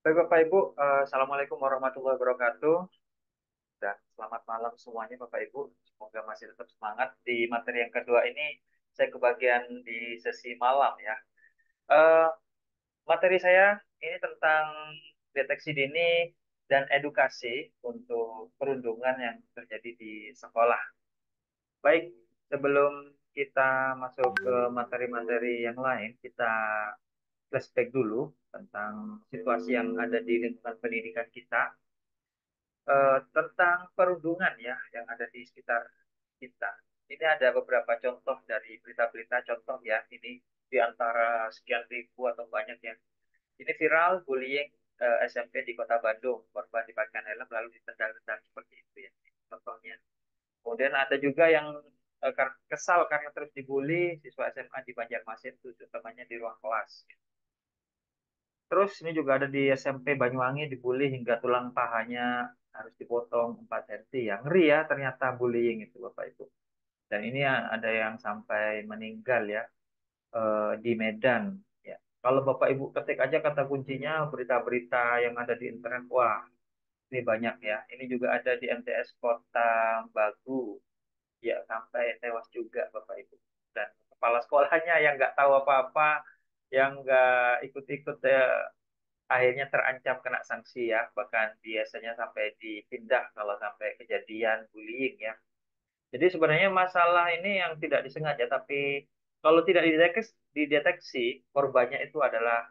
Baik Bapak Ibu, Assalamualaikum warahmatullahi wabarakatuh. Dan selamat malam semuanya Bapak Ibu. Semoga masih tetap semangat. Di materi yang kedua ini, saya kebagian di sesi malam ya. Eh, Materi saya ini tentang deteksi dini dan edukasi untuk perundungan yang terjadi di sekolah. Baik, sebelum kita masuk ke materi-materi yang lain, kita flashback dulu tentang situasi yang ada di lingkungan pendidikan kita, tentang perundungan ya yang ada di sekitar kita. Ini ada beberapa contoh dari berita-berita contoh ya, ini di antara sekian ribu atau banyak yang ini viral bullying SMP di Kota Bandung, korban dipakaikan helm lalu ditendang-tendang seperti itu ya contohnya. Kemudian ada juga yang kesal karena terus dibully siswa SMA di Banjarmasin, itu utamanya di ruang kelas. Terus ini juga ada di SMP Banyuwangi dibully hingga tulang pahanya harus dipotong 4 cm. Ya, ngeri ya ternyata bullying itu Bapak Ibu. Dan ini ya, ada yang sampai meninggal ya di Medan. Ya. Kalau Bapak Ibu ketik aja kata kuncinya berita-berita yang ada di internet, wah ini banyak ya. Ini juga ada di MTS Kota Bagu. Ya sampai tewas juga Bapak Ibu. Dan kepala sekolahnya yang nggak tahu apa-apa, yang nggak ikut-ikut akhirnya terancam kena sanksi ya, bahkan biasanya sampai dipindah kalau sampai kejadian bullying ya. Jadi sebenarnya masalah ini yang tidak disengaja, tapi kalau tidak dideteksi korbannya itu adalah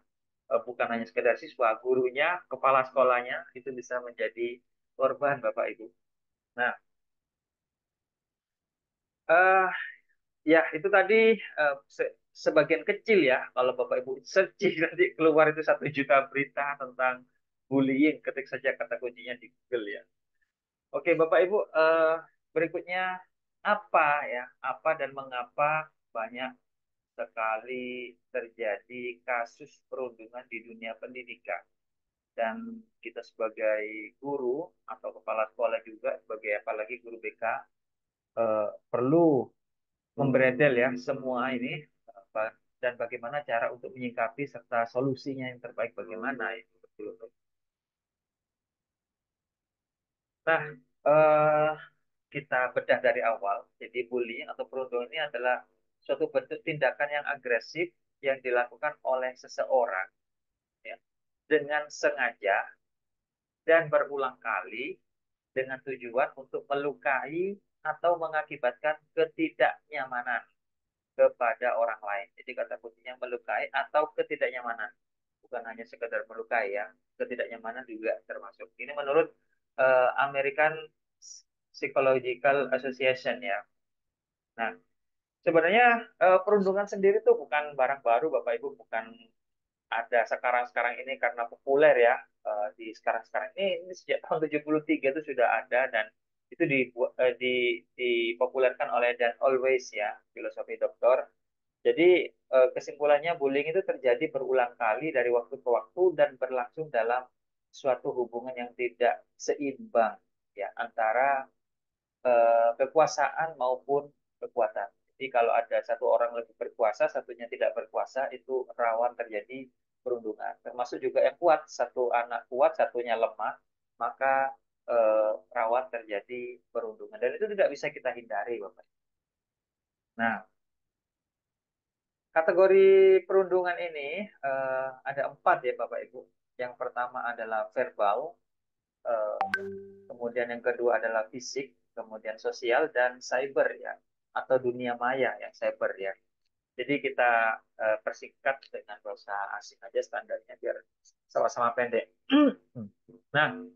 bukan hanya sekedar siswa, gurunya, kepala sekolahnya itu bisa menjadi korban Bapak Ibu. Nah, eh ya itu tadi sebagian kecil ya, kalau Bapak Ibu searching nanti keluar itu 1 juta berita tentang bullying, ketik saja kata kuncinya di Google ya. Oke, Bapak Ibu, berikutnya apa ya, apa dan mengapa banyak sekali terjadi kasus perundungan di dunia pendidikan dan kita sebagai guru atau kepala sekolah juga sebagai apalagi guru BK perlu memberedel ya semua ini dan bagaimana cara untuk menyikapi serta solusinya yang terbaik bagaimana itu betul. Nah, eh, kita bedah dari awal. Jadi bullying atau perundungan ini adalah suatu bentuk tindakan yang agresif yang dilakukan oleh seseorang ya, dengan sengaja dan berulang kali dengan tujuan untuk melukai atau mengakibatkan ketidaknyamanan kepada orang lain. Jadi kata kuncinya melukai atau ketidaknyamanan. Bukan hanya sekedar melukai ya, ketidaknyamanan juga termasuk. Ini menurut American Psychological Association ya. Nah, sebenarnya perundungan sendiri tuh bukan barang baru Bapak Ibu, bukan ada sekarang-sekarang ini karena populer ya. Di sekarang-sekarang ini sejak tahun 73 itu sudah ada dan itu dipopulerkan oleh Dan Always ya, filosofi doktor. Jadi kesimpulannya bullying itu terjadi berulang kali dari waktu ke waktu dan berlangsung dalam suatu hubungan yang tidak seimbang ya antara kekuasaan maupun kekuatan. Jadi kalau ada satu orang lebih berkuasa, satunya tidak berkuasa, itu rawan terjadi perundungan. Termasuk juga yang kuat, satu anak kuat, satunya lemah, maka rawan terjadi perundungan. Dan itu tidak bisa kita hindari, Bapak. Nah, kategori perundungan ini ada 4 ya, Bapak Ibu. Yang pertama adalah verbal, eh, kemudian yang kedua adalah fisik, kemudian sosial dan cyber ya, atau dunia maya yang cyber ya. Jadi kita persingkat dengan bahasa asing aja standarnya biar sama-sama pendek. Nah,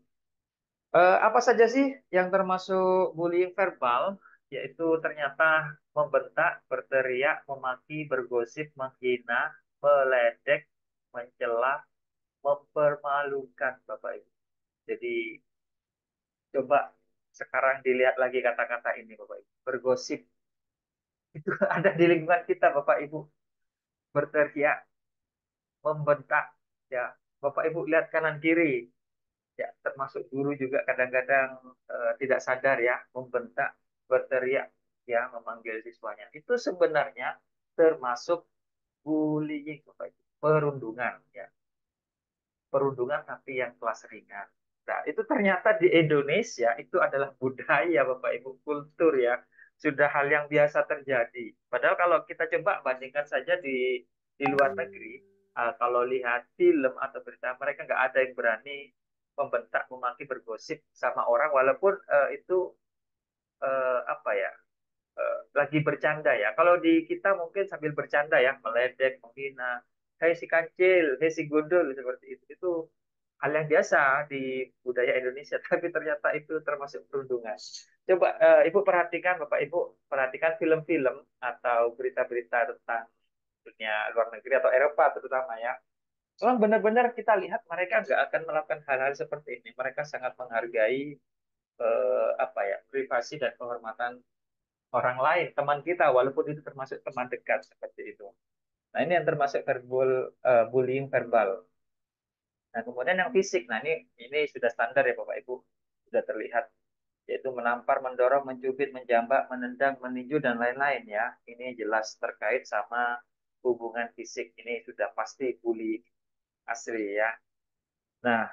apa saja sih yang termasuk bullying verbal? Yaitu ternyata membentak, berteriak, memaki, bergosip, menghina, meledek, mencela, mempermalukan, Bapak Ibu. Jadi coba sekarang dilihat lagi kata-kata ini, Bapak Ibu. Bergosip itu ada di lingkungan kita, Bapak Ibu. Berteriak, membentak, ya. Bapak Ibu lihat kanan kiri, ya. Termasuk guru juga kadang-kadang tidak sadar ya, membentak, berteriak, ya, memanggil siswanya. Itu sebenarnya termasuk bullying, Bapak Ibu. Perundungan, ya. perundungan tapi yang kelas ringan. Nah, itu ternyata di Indonesia itu adalah budaya, Bapak Ibu, kultur ya. Sudah hal yang biasa terjadi. Padahal kalau kita coba bandingkan saja di luar negeri, kalau lihat film atau berita, mereka nggak ada yang berani membentak, memaki, bergosip sama orang, walaupun itu apa ya, lagi bercanda ya. Kalau di kita mungkin sambil bercanda ya, meledek, menghina, hei si kancil, hei si gundul, seperti itu. Itu hal yang biasa di budaya Indonesia, tapi ternyata itu termasuk perundungan. Coba Ibu perhatikan, Bapak Ibu perhatikan film-film atau berita-berita tentang dunia luar negeri atau Eropa terutama ya. Memang benar-benar kita lihat mereka nggak akan melakukan hal-hal seperti ini. Mereka sangat menghargai apa ya, privasi dan kehormatan orang lain, teman kita, walaupun itu termasuk teman dekat seperti itu. Nah, ini yang termasuk bullying verbal. Nah, kemudian yang fisik. Nah, ini sudah standar ya Bapak Ibu. Sudah terlihat, yaitu menampar, mendorong, mencubit, menjambak, menendang, meninju dan lain-lain ya. Ini jelas terkait sama hubungan fisik. Ini sudah pasti bully asli ya. Nah,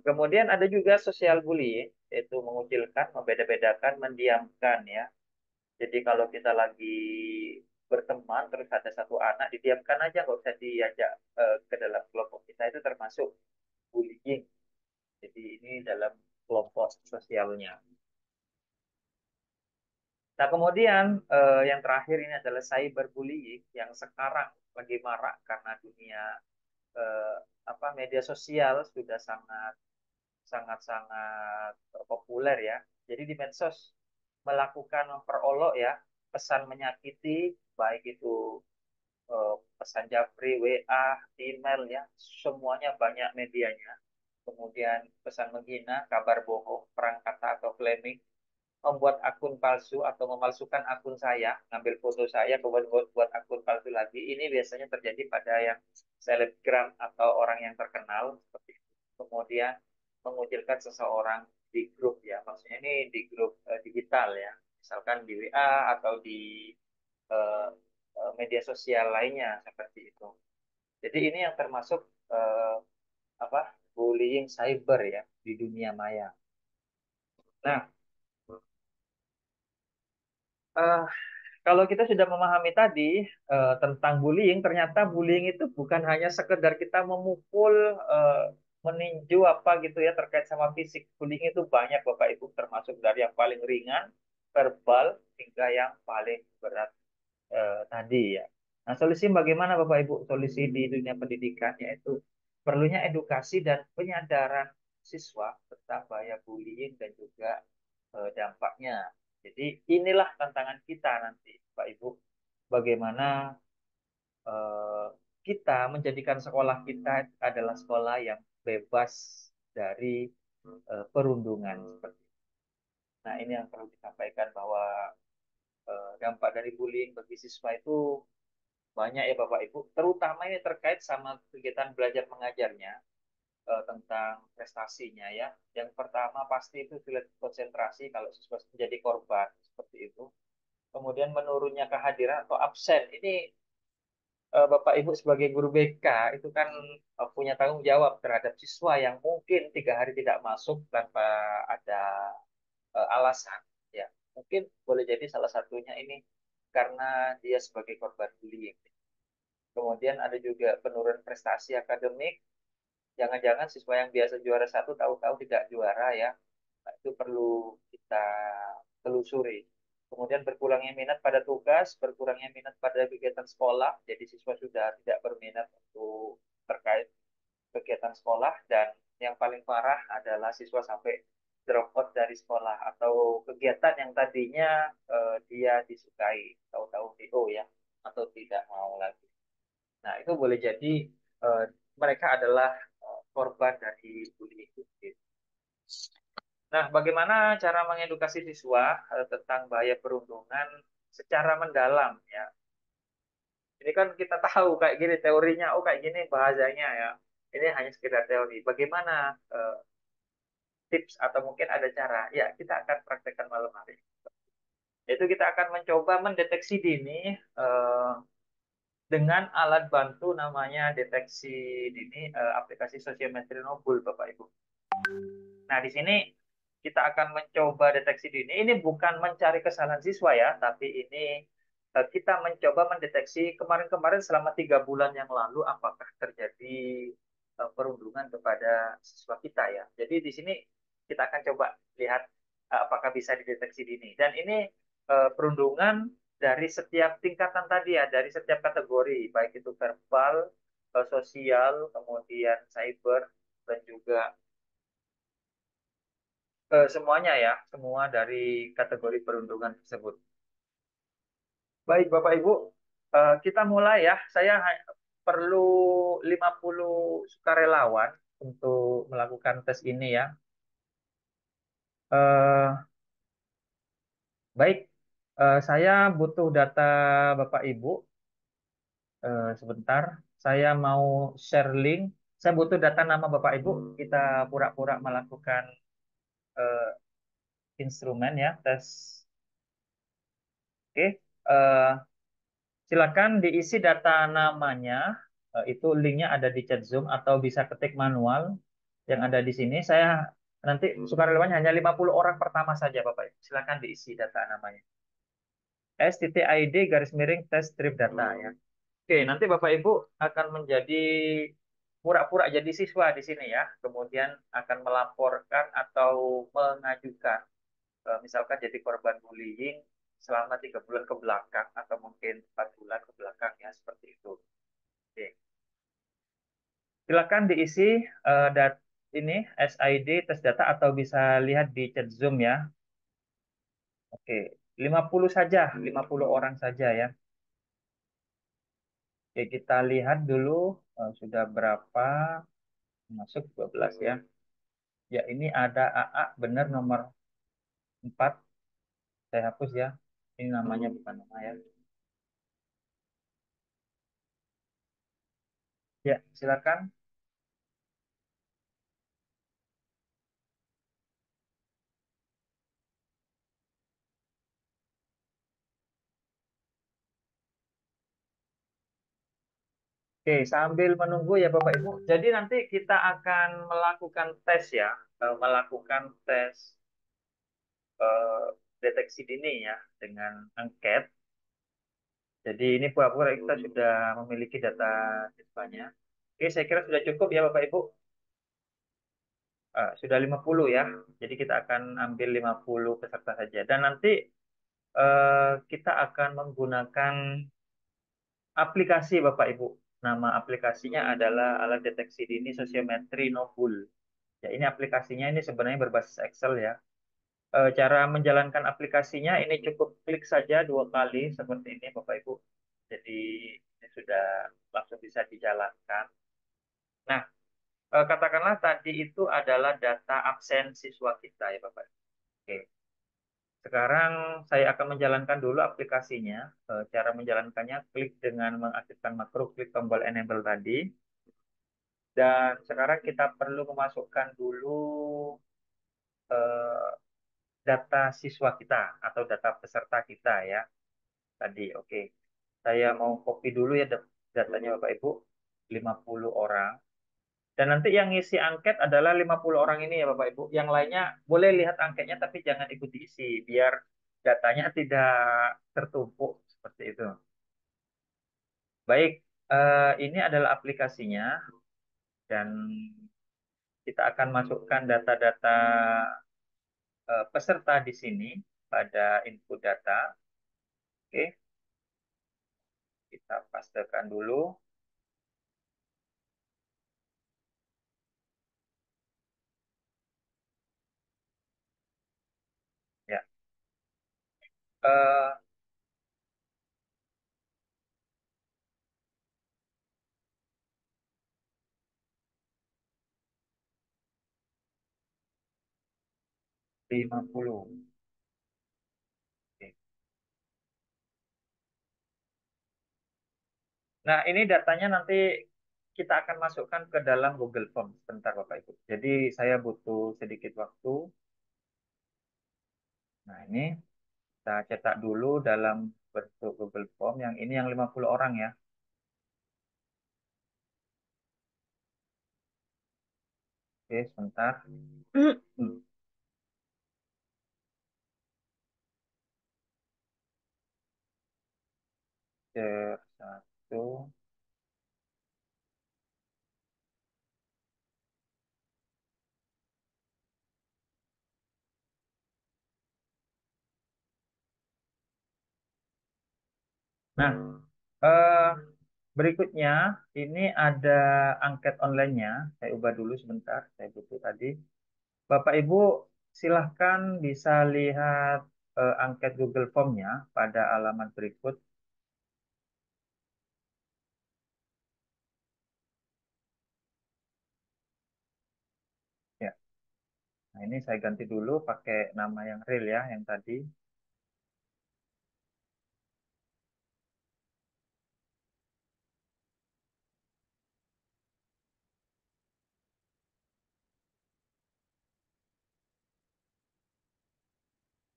kemudian ada juga social bullying, yaitu mengucilkan, membeda-bedakan, mendiamkan ya. Jadi kalau kita lagi berteman terus ada satu anak didiamkan aja, nggak usah diajak ke dalam kelompok kita, itu termasuk bullying. Jadi ini dalam kelompok sosialnya. Nah kemudian yang terakhir ini adalah cyberbullying yang sekarang lagi marak karena dunia eh, apa, media sosial sudah sangat sangat sangat populer ya. Jadi di medsos melakukan memperolok ya, pesan menyakiti, baik itu pesan japri, WA, email ya, semuanya banyak medianya. Kemudian pesan menghina, kabar bohong, perang kata atau flaming, membuat akun palsu atau memalsukan akun saya, ngambil foto saya, kemudian buat akun palsu lagi. Ini biasanya terjadi pada yang selebgram atau orang yang terkenal seperti itu. Kemudian mengucilkan seseorang di grup ya, maksudnya ini di grup digital ya, misalkan di WA atau di eh, media sosial lainnya seperti itu. Jadi ini yang termasuk eh, apa, bullying cyber ya di dunia maya. Nah, eh, kalau kita sudah memahami tadi tentang bullying, ternyata bullying itu bukan hanya sekedar kita memukul, eh, meninju apa gitu ya terkait sama fisik. Bullying itu banyak Bapak Ibu, termasuk dari yang paling ringan, verbal, hingga yang paling berat tadi ya. Nah, solusi bagaimana Bapak Ibu? Solusi di dunia pendidikan yaitu perlunya edukasi dan penyadaran siswa tentang bahaya bullying dan juga dampaknya. Jadi inilah tantangan kita nanti, Pak Ibu. Bagaimana eh, kita menjadikan sekolah kita adalah sekolah yang bebas dari perundungan seperti itu. Nah, ini yang perlu disampaikan bahwa dampak dari bullying bagi siswa itu banyak ya Bapak Ibu, terutama ini terkait sama kegiatan belajar mengajarnya, tentang prestasinya ya. Yang pertama pasti itu sulit konsentrasi kalau siswa menjadi korban seperti itu. Kemudian menurunnya kehadiran atau absen. Ini Bapak Ibu sebagai guru BK itu kan punya tanggung jawab terhadap siswa yang mungkin 3 hari tidak masuk tanpa ada alasan. Ya, mungkin boleh jadi salah satunya ini karena dia sebagai korban bullying. Kemudian ada juga penurunan prestasi akademik. Jangan-jangan siswa yang biasa juara satu tahu-tahu tidak juara ya. Nah, itu perlu kita telusuri. Kemudian berkurangnya minat pada tugas, berkurangnya minat pada kegiatan sekolah. Jadi siswa sudah tidak berminat untuk terkait kegiatan sekolah, dan yang paling parah adalah siswa sampai drop out dari sekolah atau kegiatan yang tadinya dia disukai, tahu-tahu DO ya, atau tidak mau lagi. Nah, itu boleh jadi eh, mereka adalah korban dari bullying itu sendiri. Nah, bagaimana cara mengedukasi siswa tentang bahaya perundungan secara mendalam ya? Ini kan kita tahu kayak gini teorinya, oh kayak gini bahasanya ya. Ini hanya sekedar teori. Bagaimana tips atau mungkin ada cara? Ya, kita akan praktekkan malam hari. Yaitu kita akan mencoba mendeteksi dini dengan alat bantu namanya deteksi dini, aplikasi Sosiometri Nobel, Bapak Ibu. Nah, di sini kita akan mencoba deteksi dini. Ini bukan mencari kesalahan siswa ya, tapi ini kita mencoba mendeteksi kemarin-kemarin selama 3 bulan yang lalu apakah terjadi perundungan kepada siswa kita ya. Jadi di sini kita akan coba lihat apakah bisa dideteksi dini. Dan ini perundungan dari setiap tingkatan tadi ya, dari setiap kategori, baik itu verbal, sosial, kemudian cyber, dan juga semuanya ya, semua dari kategori perundungan tersebut. Baik, Bapak Ibu, kita mulai ya. Saya perlu 50 sukarelawan untuk melakukan tes ini ya. Eh, baik, saya butuh data Bapak Ibu. Sebentar, saya mau share link. Saya butuh data nama Bapak Ibu. Kita pura-pura melakukan eh, instrumen ya, tes. Oke. Silakan diisi data namanya, itu linknya ada di chat Zoom atau bisa ketik manual yang ada di sini. Saya nanti sukarelawannya hanya 50 orang pertama saja, Bapak Ibu. Silakan diisi data namanya. S.id garis miring tes strip data ya. Oke, nanti Bapak Ibu akan menjadi pura-pura jadi siswa di sini ya. Kemudian akan melaporkan atau mengajukan, misalkan jadi korban bullying selama 3 bulan ke belakang atau mungkin 4 bulan ke belakang ya, seperti itu. Oke. Silakan diisi ini SID tes data atau bisa lihat di chat Zoom ya. Oke, 50 saja, 50 orang saja ya. Oke, kita lihat dulu sudah berapa, masuk 12 ya. Ya, ini ada AA benar nomor 4. Saya hapus ya. Ini namanya bukan nama ya. Ya, silakan. Oke, sambil menunggu ya Bapak Ibu. Jadi nanti kita akan melakukan tes ya, melakukan tes eh, deteksi dini ya dengan angket. Jadi ini pura-pura kita sudah memiliki data siswanya. Oke, saya kira sudah cukup ya Bapak Ibu. Sudah 50 ya. Jadi kita akan ambil 50 peserta saja. Dan nanti kita akan menggunakan aplikasi Bapak Ibu. Nama aplikasinya adalah alat deteksi dini sosiometri Nobul. Ya, ini aplikasinya ini sebenarnya berbasis Excel ya. Cara menjalankan aplikasinya ini cukup klik saja 2 kali seperti ini Bapak Ibu. Jadi ini sudah langsung bisa dijalankan. Nah, katakanlah tadi itu adalah data absen siswa kita ya Bapak. Oke. Sekarang saya akan menjalankan dulu aplikasinya. Cara menjalankannya klik dengan mengaktifkan makro klik tombol enable tadi. Dan sekarang kita perlu memasukkan dulu eh, data siswa kita atau data peserta kita ya. Tadi, oke. Saya mau copy dulu ya datanya Bapak Ibu. 50 orang. Dan nanti yang ngisi angket adalah 50 orang ini ya Bapak Ibu. Yang lainnya boleh lihat angketnya tapi jangan ikut diisi biar datanya tidak tertumpuk seperti itu. Baik, ini adalah aplikasinya dan kita akan masukkan data-data peserta di sini pada input data. Oke, kita pastekan dulu. Ya, eh, 50. Oke. Nah, ini datanya nanti kita akan masukkan ke dalam Google Form. Sebentar, Bapak Ibu. Jadi, saya butuh sedikit waktu. Nah, ini kita cetak dulu dalam bentuk Google Form. Yang ini yang 50 orang ya. Oke, sebentar. Share satu. Nah, eh, berikutnya ini ada angket online-nya. Saya ubah dulu sebentar. Saya butuh tadi. Bapak Ibu silahkan bisa lihat angket Google Form-nya pada alamat berikut. Ya, nah ini saya ganti dulu pakai nama yang real ya, yang tadi.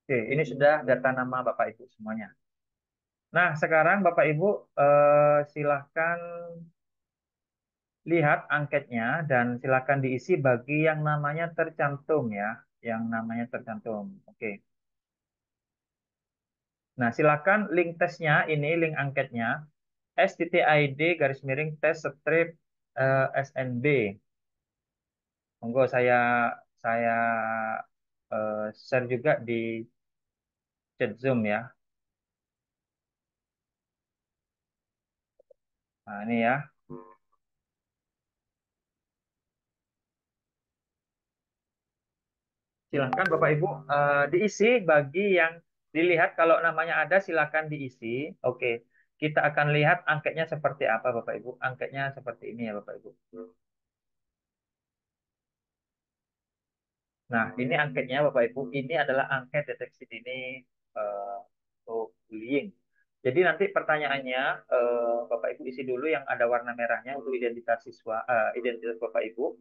Oke, ini sudah data nama Bapak Ibu semuanya. Nah, sekarang Bapak Ibu silahkan lihat angketnya dan silakan diisi bagi yang namanya tercantum ya, yang namanya tercantum. Oke. Nah, silakan link tesnya ini link angketnya s.id garis miring tes strip SNB. Monggo saya share juga di chat Zoom ya. Nah, ini ya. Silahkan Bapak Ibu diisi bagi yang dilihat kalau namanya ada silahkan diisi. Oke. Kita akan lihat angketnya seperti apa Bapak Ibu. Angketnya seperti ini ya Bapak Ibu. Nah, ini angketnya Bapak Ibu. Ini adalah angket deteksi dini untuk bullying. Jadi nanti pertanyaannya Bapak Ibu isi dulu yang ada warna merahnya untuk identitas siswa, identitas Bapak Ibu.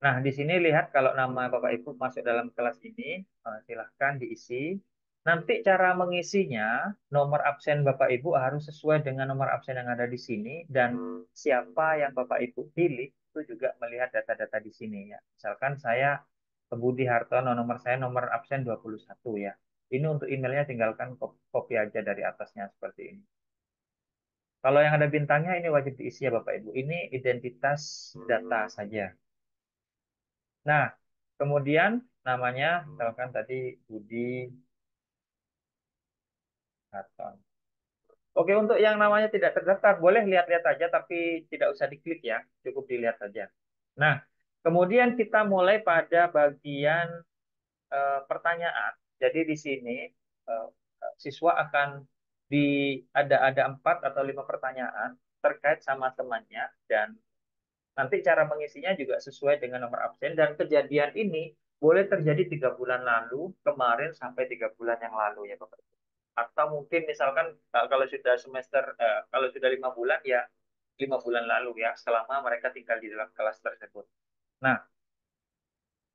Nah, di sini lihat kalau nama Bapak Ibu masuk dalam kelas ini, silahkan diisi. Nanti cara mengisinya, nomor absen Bapak Ibu harus sesuai dengan nomor absen yang ada di sini dan siapa yang Bapak Ibu pilih itu juga melihat data-data di sini ya. Misalkan saya Budi Hartono, nomor saya nomor absen 21 ya. Ini untuk emailnya tinggalkan copy aja dari atasnya seperti ini. Kalau yang ada bintangnya ini wajib diisi ya Bapak Ibu. Ini identitas data saja. Nah, kemudian namanya, misalkan tadi Budi Hartono. Oke, untuk yang namanya tidak terdaftar, boleh lihat-lihat saja, tapi tidak usah diklik ya, cukup dilihat saja. Nah, kemudian kita mulai pada bagian pertanyaan. Jadi di sini eh, siswa akan ada 4 atau 5 pertanyaan terkait sama temannya dan nanti cara mengisinya juga sesuai dengan nomor absen dan kejadian ini boleh terjadi 3 bulan lalu, kemarin sampai 3 bulan yang lalu ya Bapak. Atau mungkin misalkan kalau sudah kalau sudah 5 bulan ya 5 bulan lalu ya, selama mereka tinggal di dalam kelas tersebut. Nah,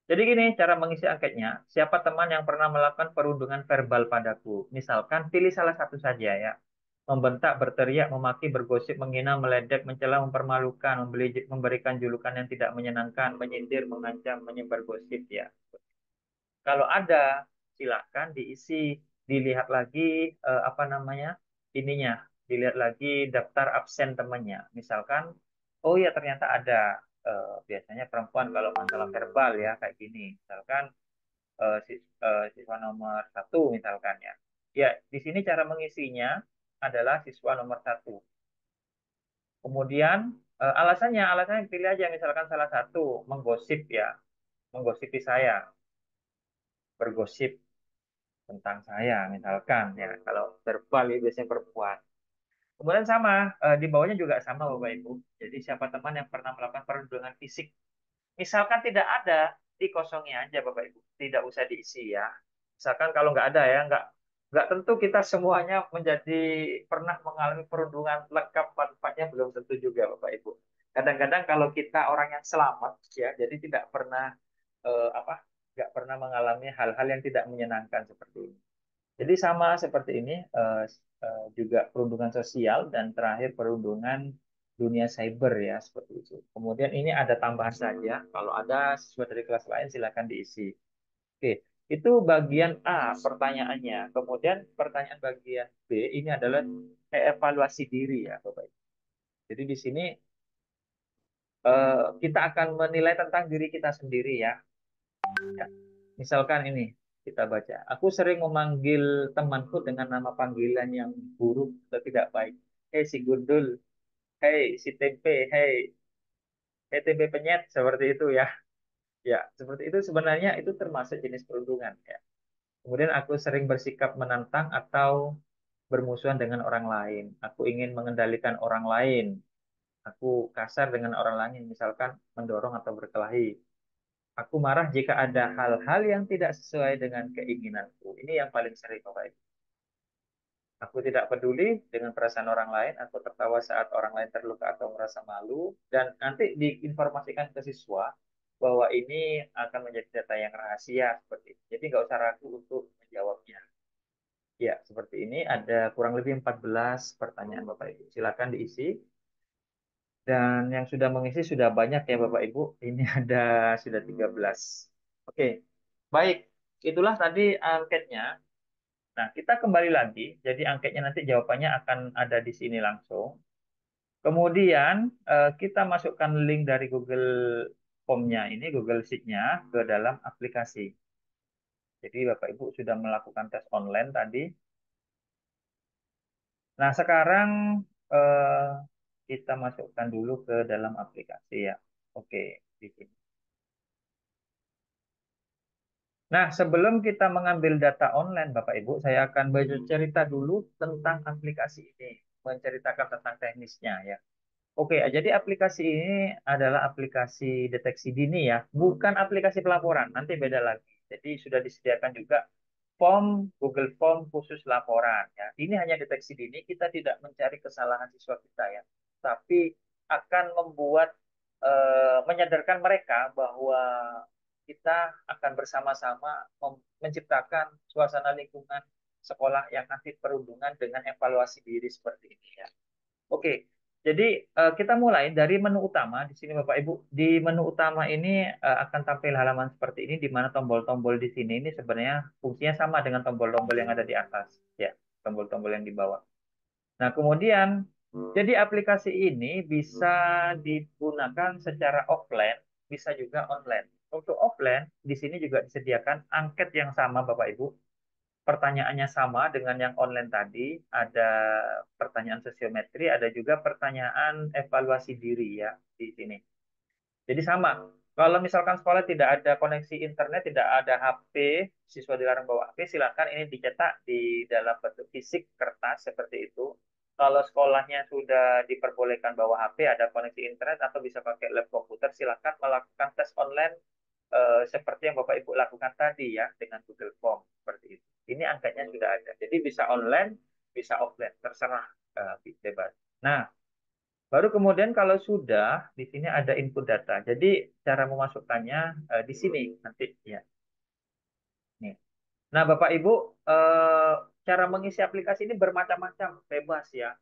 jadi gini cara mengisi angketnya. Siapa teman yang pernah melakukan perundungan verbal padaku? Misalkan pilih salah satu saja ya. Membentak, berteriak, memaki, bergosip, menghina, meledek, mencela, mempermalukan, memberikan julukan yang tidak menyenangkan, menyindir, mengancam, menyebar gosip ya. Kalau ada, silakan diisi, dilihat lagi apa namanya ininya, dilihat lagi daftar absen temannya. Misalkan, oh ya ternyata ada biasanya perempuan kalau masalah verbal ya kayak gini. Misalkan siswa nomor satu misalkan ya. Ya di sini cara mengisinya adalah siswa nomor satu. Kemudian alasannya pilih aja misalkan salah satu menggosip ya, menggosipi saya, bergosip tentang saya misalkan ya kalau verbal itu biasanya perempuan. Kemudian sama di bawahnya juga sama Bapak Ibu. Jadi siapa teman yang pernah melakukan perundungan fisik, misalkan tidak ada, dikosongi aja Bapak Ibu, tidak usah diisi ya. Misalkan kalau nggak ada ya nggak tentu kita semuanya menjadi pernah mengalami perundungan lengkap manfaatnya belum tentu juga Bapak Ibu. Kadang-kadang kalau kita orang yang selamat ya, jadi tidak pernah apa nggak pernah mengalami hal-hal yang tidak menyenangkan seperti ini. Jadi sama seperti ini juga perundungan sosial dan terakhir perundungan dunia cyber ya, seperti itu. Kemudian ini ada tambahan saja, kalau ada siswa dari kelas lain silakan diisi. Oke, itu bagian A pertanyaannya. Kemudian pertanyaan bagian B ini adalah evaluasi diri ya, Bapak Ibu. Jadi di sini kita akan menilai tentang diri kita sendiri ya. Ya. Misalkan ini kita baca. Aku sering memanggil temanku dengan nama panggilan yang buruk atau tidak baik. Hei si Gundul, hei si Tempe, hei Tempe penyet, seperti itu ya. Ya, seperti itu sebenarnya itu termasuk jenis perundungan ya. Kemudian aku sering bersikap menantang atau bermusuhan dengan orang lain. Aku ingin mengendalikan orang lain. Aku kasar dengan orang lain, misalkan mendorong atau berkelahi. Aku marah jika ada hal-hal yang tidak sesuai dengan keinginanku. Ini yang paling sering, Bapak Ibu. Aku tidak peduli dengan perasaan orang lain. Aku tertawa saat orang lain terluka atau merasa malu. Dan nanti diinformasikan ke siswa bahwa ini akan menjadi data yang rahasia seperti itu. Jadi nggak usah ragu untuk menjawabnya. Ya, seperti ini ada kurang lebih 14 pertanyaan Bapak Ibu. Silakan diisi. Dan yang sudah mengisi sudah banyak ya Bapak Ibu. Ini ada sudah 13. Oke, baik. Itulah tadi angketnya. Nah, kita kembali lagi. Jadi angketnya nanti jawabannya akan ada di sini langsung. Kemudian kita masukkan link dari Google Form-nya ini, Google Sheet-nya ke dalam aplikasi. Jadi Bapak Ibu sudah melakukan tes online tadi. Nah, sekarang eh, kita masukkan dulu ke dalam aplikasi ya. Oke, di sini. Nah, sebelum kita mengambil data online, Bapak Ibu, saya akan bercerita dulu tentang aplikasi ini, menceritakan tentang teknisnya ya. Oke, jadi aplikasi ini adalah aplikasi deteksi dini ya, bukan aplikasi pelaporan, nanti beda lagi. Jadi sudah disediakan juga Google Form khusus laporan ya. Ini hanya deteksi dini, kita tidak mencari kesalahan siswa kita ya, tapi akan membuat menyadarkan mereka bahwa kita akan bersama-sama menciptakan suasana lingkungan sekolah yang anti perundungan dengan evaluasi diri seperti ini ya. Oke, jadi kita mulai dari menu utama di sini Bapak Ibu. Di menu utama ini akan tampil halaman seperti ini di mana tombol-tombol di sini ini sebenarnya fungsinya sama dengan tombol-tombol yang ada di atas ya, tombol-tombol yang di bawah. Nah, kemudian jadi aplikasi ini bisa digunakan secara offline, bisa juga online. Untuk offline di sini juga disediakan angket yang sama Bapak Ibu. Pertanyaannya sama dengan yang online tadi, ada pertanyaan sosiometri, ada juga pertanyaan evaluasi diri ya di sini. Jadi sama. Kalau misalkan sekolah tidak ada koneksi internet, tidak ada HP, siswa dilarang bawa HP, silakan ini dicetak di dalam bentuk fisik kertas seperti itu. Kalau sekolahnya sudah diperbolehkan bawa HP, ada koneksi internet atau bisa pakai lab komputer, silakan melakukan tes online seperti yang Bapak Ibu lakukan tadi ya dengan Google Form seperti itu. Ini angkanya sudah ada. Jadi bisa online, bisa offline, terserah bebas. Nah, baru kemudian kalau sudah di sini ada input data. Jadi cara memasukkannya di sini nanti ya. Nih. Nah, Bapak Ibu, cara mengisi aplikasi ini bermacam-macam, bebas ya.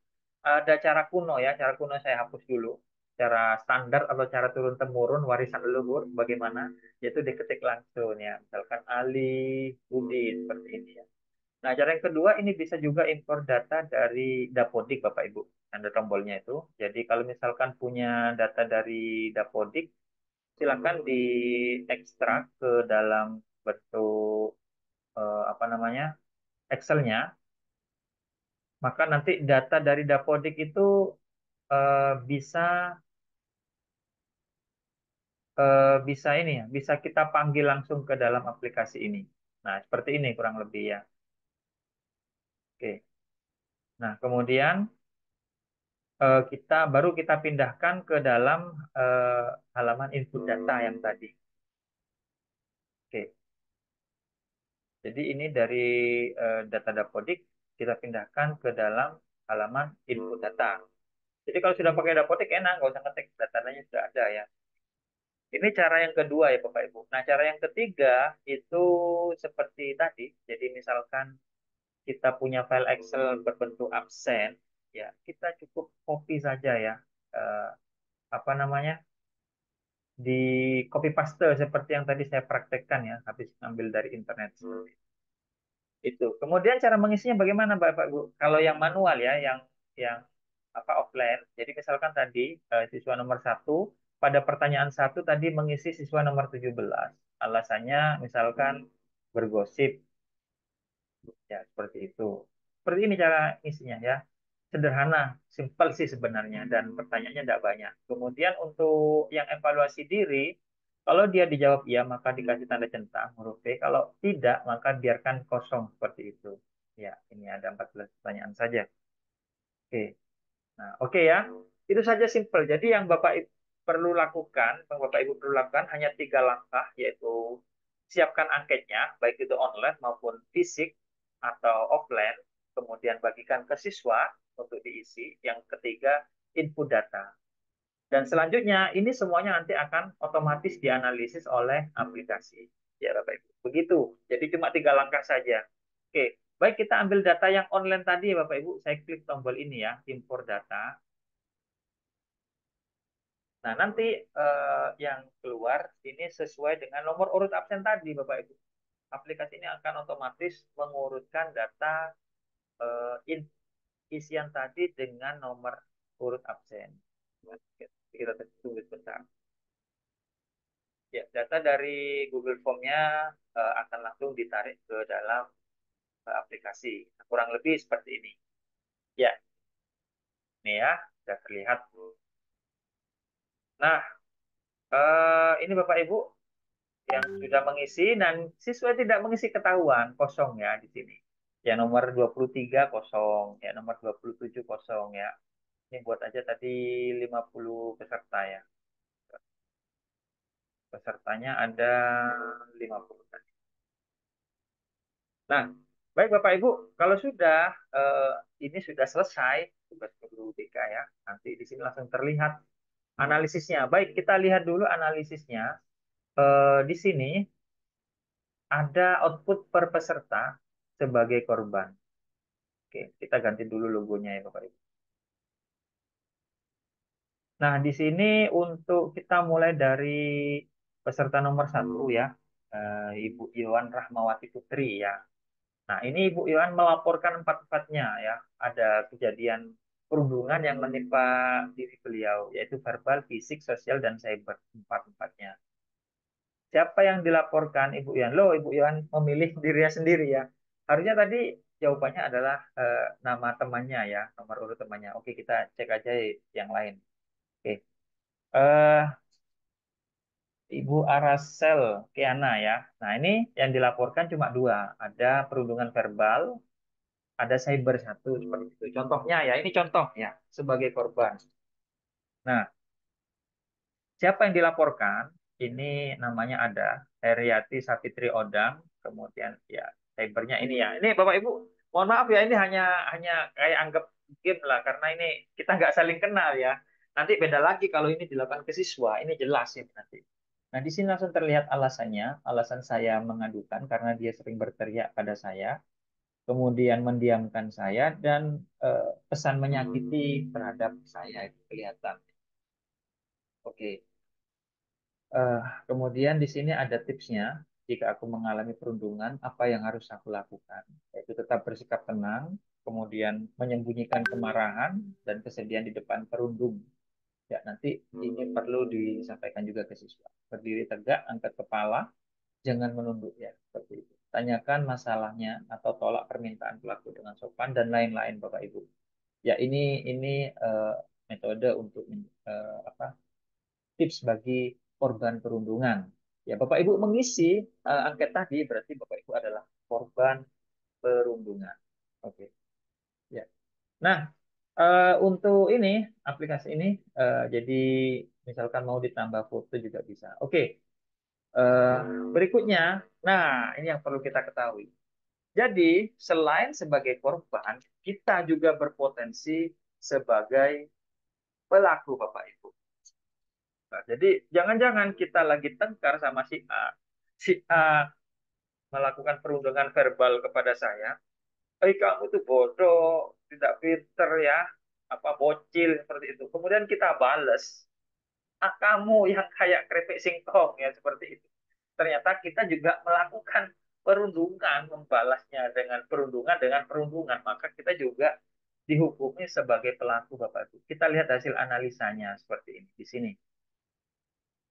Ada cara kuno ya, cara kuno saya hapus dulu. Cara standar atau cara turun temurun warisan leluhur bagaimana? Yaitu diketik langsung ya. Misalkan Ali, Budi seperti ini ya. Nah, cara yang kedua ini bisa juga impor data dari Dapodik Bapak Ibu. Ada tombolnya itu. Jadi kalau misalkan punya data dari Dapodik, silakan diekstrak ke dalam bentuk apa namanya Excel-nya. Maka nanti data dari Dapodik itu bisa bisa ini ya, bisa kita panggil langsung ke dalam aplikasi ini. Nah, seperti ini kurang lebih ya. Oke. Nah, kemudian kita pindahkan ke dalam eh, halaman input data yang tadi. Oke. Jadi ini dari data Dapodik kita pindahkan ke dalam halaman input data. Jadi kalau sudah pakai Dapodik enak, nggak usah ngetik, datanya sudah ada ya. Ini cara yang kedua ya Bapak Ibu. Nah, cara yang ketiga itu seperti tadi. Jadi misalkan kita punya file Excel berbentuk absen, ya kita cukup copy saja ya. eh, apa namanya, di copy paste seperti yang tadi saya praktekkan ya, habis ambil dari internet. Itu. Kemudian cara mengisinya bagaimana Bapak Ibu? Kalau yang manual ya, yang apa offline. Jadi misalkan tadi siswa nomor satu pada pertanyaan satu tadi mengisi siswa nomor 17. Alasannya misalkan bergosip, ya seperti itu. Seperti ini cara isinya ya. Sederhana, simpel sih sebenarnya dan pertanyaannya tidak banyak. Kemudian untuk yang evaluasi diri, kalau dia dijawab iya maka dikasih tanda centang huruf B. Kalau tidak maka biarkan kosong seperti itu. Ya, ini ada 14 pertanyaan saja. Oke. Nah, oke ya. Itu saja simpel. Jadi yang Bapak Ibu perlu lakukan, yang Bapak Ibu perlu lakukan hanya 3 langkah, yaitu siapkan angketnya, baik itu online maupun fisik atau offline, kemudian bagikan ke siswa untuk diisi. Yang ketiga, input data. Dan selanjutnya, ini semuanya nanti akan otomatis dianalisis oleh aplikasi. Ya, Bapak Ibu. Begitu. Jadi cuma 3 langkah saja. Oke, baik kita ambil data yang online tadi, Bapak Ibu. Saya klik tombol ini ya, import data. Nah, nanti yang keluar ini sesuai dengan nomor urut absen tadi, Bapak Ibu. Aplikasi ini akan otomatis mengurutkan data isian tadi dengan nomor urut absen. Kita tunggu sebentar. Ya, data dari Google Form-nya akan langsung ditarik ke dalam aplikasi. Kurang lebih seperti ini. Ya, ini ya, sudah terlihat. Nah, ini Bapak Ibu yang sudah mengisi dan siswa tidak mengisi ketahuan kosong ya di sini. Ya nomor 23 kosong, ya nomor 27 kosong ya. Ini buat aja tadi 50 peserta ya. Pesertanya ada 50 tadi. Nah, baik Bapak Ibu, kalau sudah ini sudah selesai tugas guru BK ya. Nanti di sini langsung terlihat analisisnya. Baik, kita lihat dulu analisisnya. Di sini ada output per peserta sebagai korban. Oke, kita ganti dulu logonya ya Bapak Ibu. Nah, di sini untuk kita mulai dari peserta nomor satu ya, Ibu Iwan Rahmawati Putri ya. Nah, ini Ibu Iwan melaporkan empat-empatnya ya. Ada kejadian perundungan yang menimpa diri beliau, yaitu verbal, fisik, sosial, dan cyber. Empat-empatnya. Siapa yang dilaporkan Ibu Iwan? Loh, Ibu Iwan memilih dirinya sendiri ya. Harusnya tadi jawabannya adalah nama temannya ya, nomor urut temannya. Oke, kita cek aja yang lain. Oke. Eh, Ibu Arasel Kiana ya. Nah, ini yang dilaporkan cuma dua. Ada perundungan verbal, ada cyber satu seperti itu. Contohnya ya, ini contoh ya sebagai korban. Nah, siapa yang dilaporkan? Ini namanya ada Heriati Sapitri Odang, kemudian ya cybernya ini ya. Ini Bapak Ibu, mohon maaf ya ini hanya kayak anggap game lah karena ini kita nggak saling kenal ya. Nanti beda lagi kalau ini dilakukan ke siswa, ini jelas ini nanti. Nah, di sini langsung terlihat alasannya. Alasan saya mengadukan karena dia sering berteriak pada saya, kemudian mendiamkan saya dan pesan menyakiti terhadap saya itu kelihatan. Oke. Kemudian di sini ada tipsnya. Jika aku mengalami perundungan, apa yang harus aku lakukan? Yaitu tetap bersikap tenang, kemudian menyembunyikan kemarahan dan kesedihan di depan perundung. Ya, nanti ini perlu disampaikan juga ke siswa. Berdiri tegak, angkat kepala, jangan menunduk ya, seperti itu. Tanyakan masalahnya atau tolak permintaan pelaku dengan sopan dan lain-lain, Bapak Ibu. Ya, ini metode untuk apa? Tips bagi korban perundungan. Ya, Bapak Ibu mengisi angket tadi berarti Bapak Ibu adalah korban perundungan. Oke. Ya. Nah, untuk ini aplikasi ini jadi misalkan mau ditambah foto juga bisa. Oke. Eh, Berikutnya, nah ini yang perlu kita ketahui. Jadi, selain sebagai korban, kita juga berpotensi sebagai pelaku, Bapak Ibu. Nah, jadi jangan-jangan kita lagi tengkar sama si A. Si A melakukan perundungan verbal kepada saya. Kamu tuh bodoh, tidak pinter ya. apa bocil seperti itu. Kemudian kita bales, ah kamu yang kayak keripik singkong ya seperti itu. Ternyata kita juga melakukan perundungan, membalasnya dengan perundungan, maka kita juga dihukumi sebagai pelaku Bapak Ibu. Kita lihat hasil analisanya seperti ini di sini.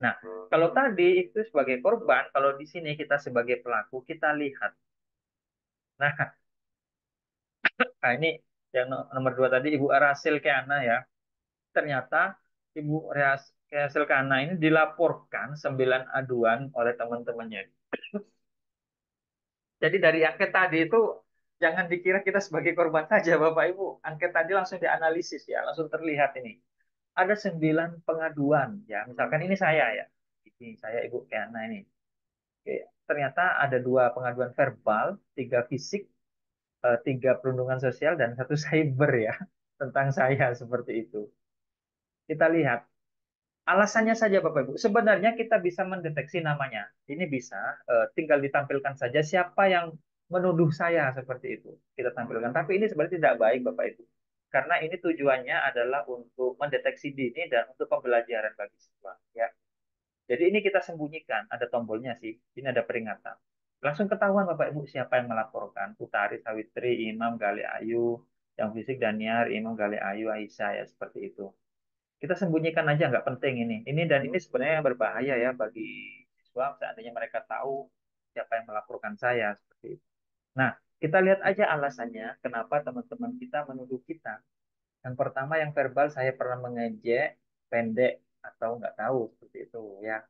Nah, kalau tadi itu sebagai korban, kalau di sini kita sebagai pelaku, kita lihat. Nah, nah ini yang nomor dua tadi Ibu Arasil Keana ya. Ternyata Ibu Arasil Keana ini dilaporkan 9 aduan oleh teman-temannya. Jadi dari angket tadi itu jangan dikira kita sebagai korban saja Bapak Ibu. Angket tadi langsung dianalisis ya, langsung terlihat ini. Ada 9 pengaduan ya. Misalkan ini saya ya. Ini saya Ibu Keana ini. Oke, ternyata ada 2 pengaduan verbal, 3 fisik, 3 perundungan sosial, dan 1 cyber ya tentang saya seperti itu. Kita lihat alasannya saja Bapak Ibu. Sebenarnya kita bisa mendeteksi namanya. Ini bisa, tinggal ditampilkan saja siapa yang menuduh saya seperti itu. Kita tampilkan. Tapi ini sebenarnya tidak baik Bapak Ibu. Karena ini tujuannya adalah untuk mendeteksi dini dan untuk pembelajaran bagi siswa. Ya. Jadi ini kita sembunyikan, ada tombolnya sih. Ini ada peringatan. Langsung ketahuan Bapak Ibu siapa yang melaporkan. Utari, Sawitri, Imam, Gale Ayu, yang fisik Daniar, Imam, Gale Ayu, Aisyah ya seperti itu. Kita sembunyikan aja, nggak penting ini. Ini dan ini sebenarnya berbahaya ya bagi siswa seandainya mereka tahu siapa yang melaporkan saya seperti itu. Nah, kita lihat aja alasannya kenapa teman-teman kita menuduh kita. Yang pertama yang verbal saya pernah mengejek, pendek atau nggak tahu seperti itu ya.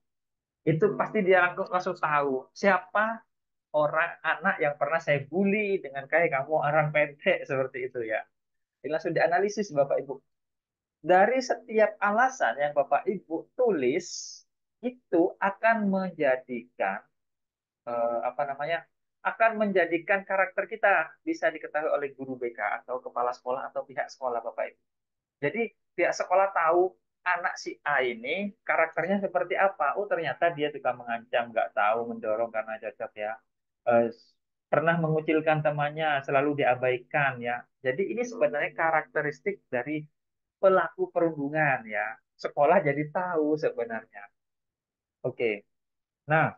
Itu pasti dia langsung tahu siapa orang anak yang pernah saya bully dengan kayak kamu orang pendek seperti itu ya. Ini langsung dianalisis Bapak Ibu. Dari setiap alasan yang Bapak Ibu tulis itu akan menjadikan apa namanya? Akan menjadikan karakter kita bisa diketahui oleh guru BK atau kepala sekolah atau pihak sekolah Bapak Ibu. Jadi pihak sekolah tahu anak si A ini karakternya seperti apa. Oh ternyata dia juga mengancam, nggak tahu, mendorong karena cocok ya. Eh, Pernah mengucilkan temannya, selalu diabaikan ya. Jadi ini sebenarnya karakteristik dari pelaku perundungan ya. Sekolah jadi tahu sebenarnya. Oke. Nah,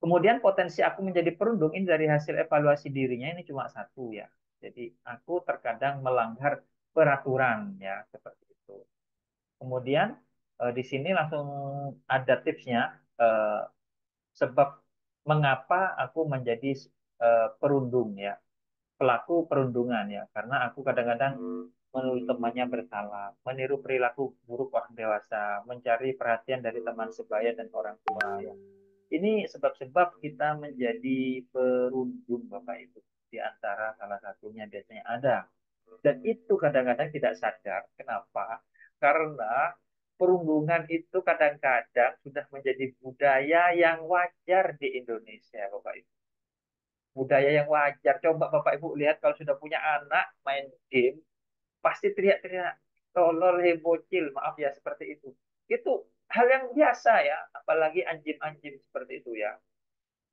kemudian potensi aku menjadi perundung ini dari hasil evaluasi dirinya ini cuma satu ya. Jadi aku terkadang melanggar peraturan ya seperti itu. Kemudian di sini langsung ada tipsnya, eh, sebab mengapa aku menjadi perundung ya, pelaku perundungan ya, karena aku kadang-kadang menuduh temannya bersalah, meniru perilaku buruk orang dewasa, mencari perhatian dari teman sebaya dan orang tua ya. Ini sebab-sebab kita menjadi perundung Bapak Ibu. Di antara salah satunya biasanya ada. Dan itu kadang-kadang tidak sadar. Kenapa? Karena perundungan itu kadang-kadang sudah menjadi budaya yang wajar di Indonesia, Bapak Ibu. Budaya yang wajar. Coba Bapak Ibu lihat kalau sudah punya anak main game, pasti teriak-teriak, tolol, bocil, maaf ya, seperti itu. Itu hal yang biasa ya, apalagi anjing-anjing seperti itu ya.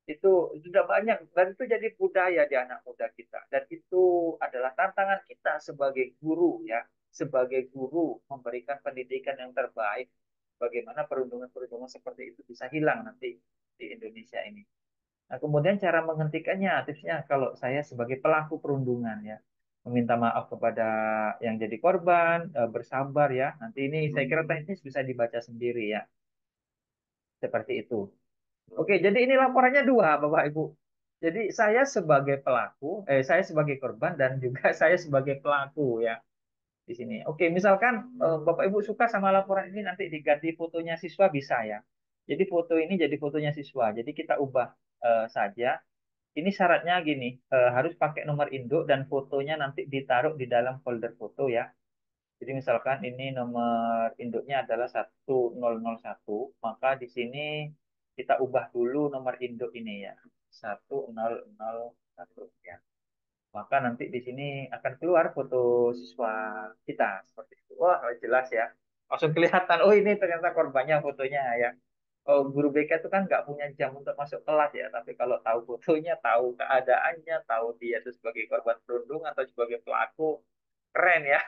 Itu sudah banyak dan itu jadi budaya di anak muda kita, dan itu adalah tantangan kita sebagai guru ya, sebagai guru memberikan pendidikan yang terbaik bagaimana perundungan-perundungan seperti itu bisa hilang nanti di Indonesia ini. Nah, kemudian cara menghentikannya, tipsnya kalau saya sebagai pelaku perundungan ya, meminta maaf kepada yang jadi korban, bersabar ya. Nanti ini saya kira teknis bisa dibaca sendiri ya, seperti itu. Oke, jadi ini laporannya dua, Bapak Ibu. Jadi saya sebagai pelaku, saya sebagai korban dan juga saya sebagai pelaku ya di sini. Oke, misalkan Bapak Ibu suka sama laporan ini nanti diganti fotonya siswa bisa ya. Jadi foto ini jadi fotonya siswa. Jadi kita ubah saja. Ini syaratnya gini, harus pakai nomor induk dan fotonya nanti ditaruh di dalam folder foto ya. Jadi misalkan ini nomor induknya adalah 1001, maka di sini kita ubah dulu nomor induk ini ya, 1001 ya. Maka nanti di sini akan keluar foto siswa kita seperti itu. Wah, jelas ya. Langsung kelihatan, oh ini ternyata korbannya fotonya ya. Oh, guru BK itu kan nggak punya jam untuk masuk kelas ya, tapi kalau tahu fotonya, tahu keadaannya, tahu dia itu sebagai korban perundungan atau sebagai pelaku, keren ya.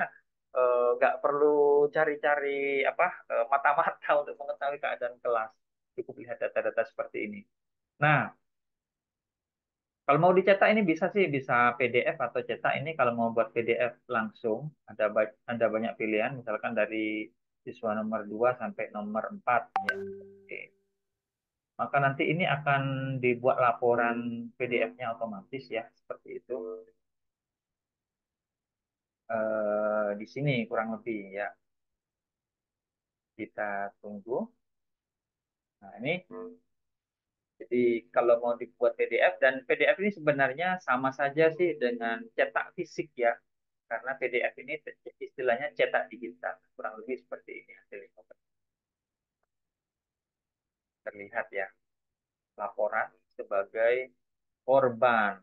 nggak perlu cari-cari apa mata-mata untuk mengetahui keadaan kelas. Cukup lihat data-data seperti ini. Nah, kalau mau dicetak ini bisa sih, bisa PDF atau cetak. Ini kalau mau buat PDF langsung, ada banyak pilihan, misalkan dari siswa nomor 2 sampai nomor 4 ya. Oke. Maka nanti ini akan dibuat laporan PDF-nya otomatis ya, seperti itu. Di sini kurang lebih ya. Kita tunggu. Nah, ini jadi kalau mau dibuat PDF, dan PDF ini sebenarnya sama saja sih dengan cetak fisik ya. Karena PDF ini istilahnya cetak digital. Kurang lebih seperti ini hasilnya. Terlihat ya, laporan sebagai korban.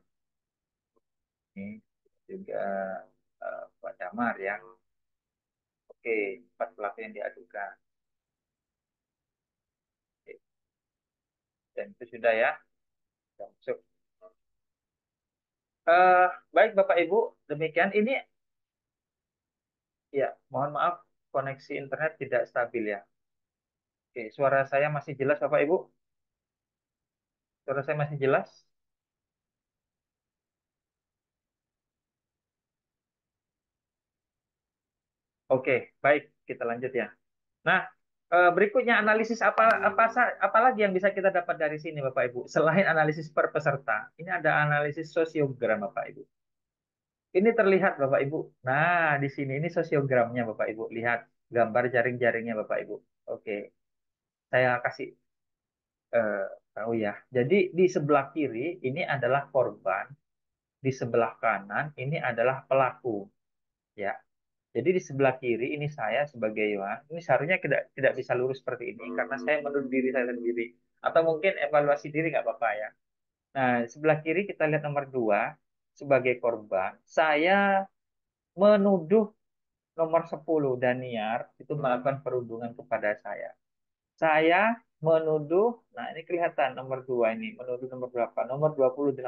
Ini juga Pak Damar ya. Oke, 4 pelaku yang diadukan. Oke, dan itu sudah ya. Sudah masuk. Baik Bapak Ibu, demikian ini ya, mohon maaf koneksi internet tidak stabil ya. Oke, suara saya masih jelas Bapak Ibu? Suara saya masih jelas? Oke, baik, kita lanjut ya. Nah, berikutnya analisis apa lagi yang bisa kita dapat dari sini Bapak Ibu? Selain analisis per peserta, ini ada analisis sosiogram Bapak Ibu. Ini terlihat Bapak Ibu. Nah, di sini ini sosiogramnya Bapak Ibu. Lihat gambar jaring-jaringnya Bapak Ibu. Oke, saya kasih eh, tahu ya. Jadi di sebelah kiri ini adalah korban, di sebelah kanan ini adalah pelaku, ya. Jadi di sebelah kiri ini saya sebagai Yohan, ini seharusnya tidak bisa lurus seperti ini karena saya menuduh diri saya sendiri. Atau mungkin evaluasi diri nggak apa-apa ya. Nah, sebelah kiri kita lihat nomor 2 sebagai korban. Saya menuduh nomor 10 Daniar itu melakukan perundungan kepada saya. Saya menuduh, nah ini kelihatan nomor 2 ini, menuduh nomor berapa? Nomor 28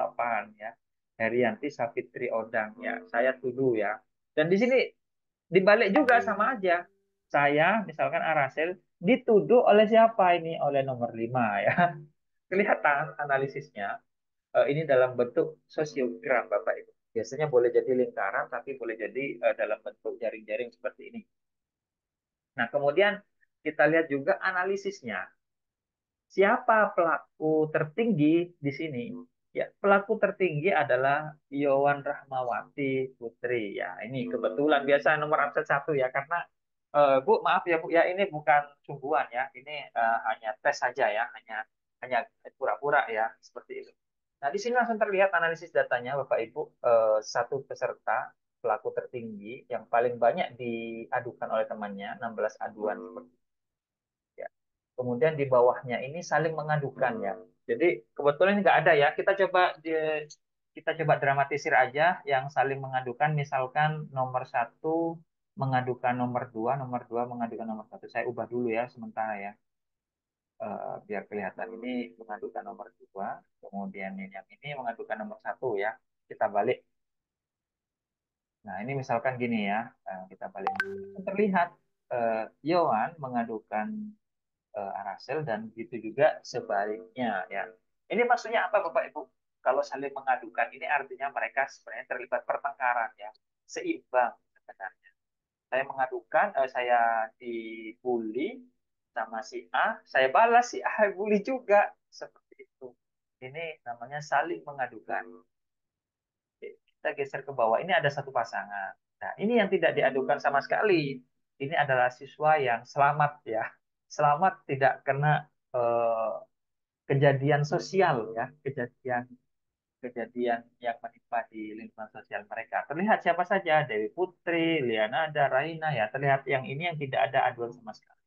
ya. Herianti Savitri Odang ya. Saya tuduh ya. Dan di sini dibalik juga sama aja. Saya misalkan Arasel dituduh oleh siapa ini? Oleh nomor 5 ya. Kelihatan analisisnya. Ini dalam bentuk sosiogram Bapak Ibu. Biasanya boleh jadi lingkaran tapi boleh jadi dalam bentuk jaring-jaring seperti ini. Nah, kemudian kita lihat juga analisisnya. Siapa pelaku tertinggi di sini? Ya, pelaku tertinggi adalah Yowan Rahmawati Putri. Ya, ini kebetulan biasa nomor absen 1 ya, karena Bu, maaf ya Bu, ya ini bukan sungguhan ya, ini hanya tes saja ya, hanya pura-pura ya, seperti itu. Nah, di sini langsung terlihat analisis datanya Bapak Ibu, satu peserta pelaku tertinggi yang paling banyak diadukan oleh temannya, 16 aduan seperti itu. Ya. Kemudian di bawahnya ini saling mengadukan ya. Jadi kebetulan nggak ada ya. Kita coba dramatisir aja yang saling mengadukan. Misalkan nomor 1 mengadukan nomor 2 mengadukan nomor 1. Saya ubah dulu ya sementara ya. Biar kelihatan ini mengadukan nomor 2. Kemudian ini yang ini mengadukan nomor 1 ya. Kita balik. Nah ini misalkan gini ya. Kita balik. Terlihat Yohan mengadukan Arasel dan begitu juga sebaliknya ya. Ini maksudnya apa Bapak Ibu? Kalau saling mengadukan ini artinya mereka sebenarnya terlibat pertengkaran ya, seimbang sebenarnya. Saya mengadukan, saya dibully sama si A, saya balas si A bully juga seperti itu. Ini namanya saling mengadukan. Oke, kita geser ke bawah. Ini ada satu pasangan. Nah, ini yang tidak diadukan sama sekali. Ini adalah siswa yang selamat ya. Selamat tidak kena kejadian sosial ya, kejadian kejadian yang menimpa di lingkungan sosial mereka. Terlihat siapa saja, Dewi Putri, Liana, ada Raina ya. Terlihat yang ini yang tidak ada aduan sama sekali.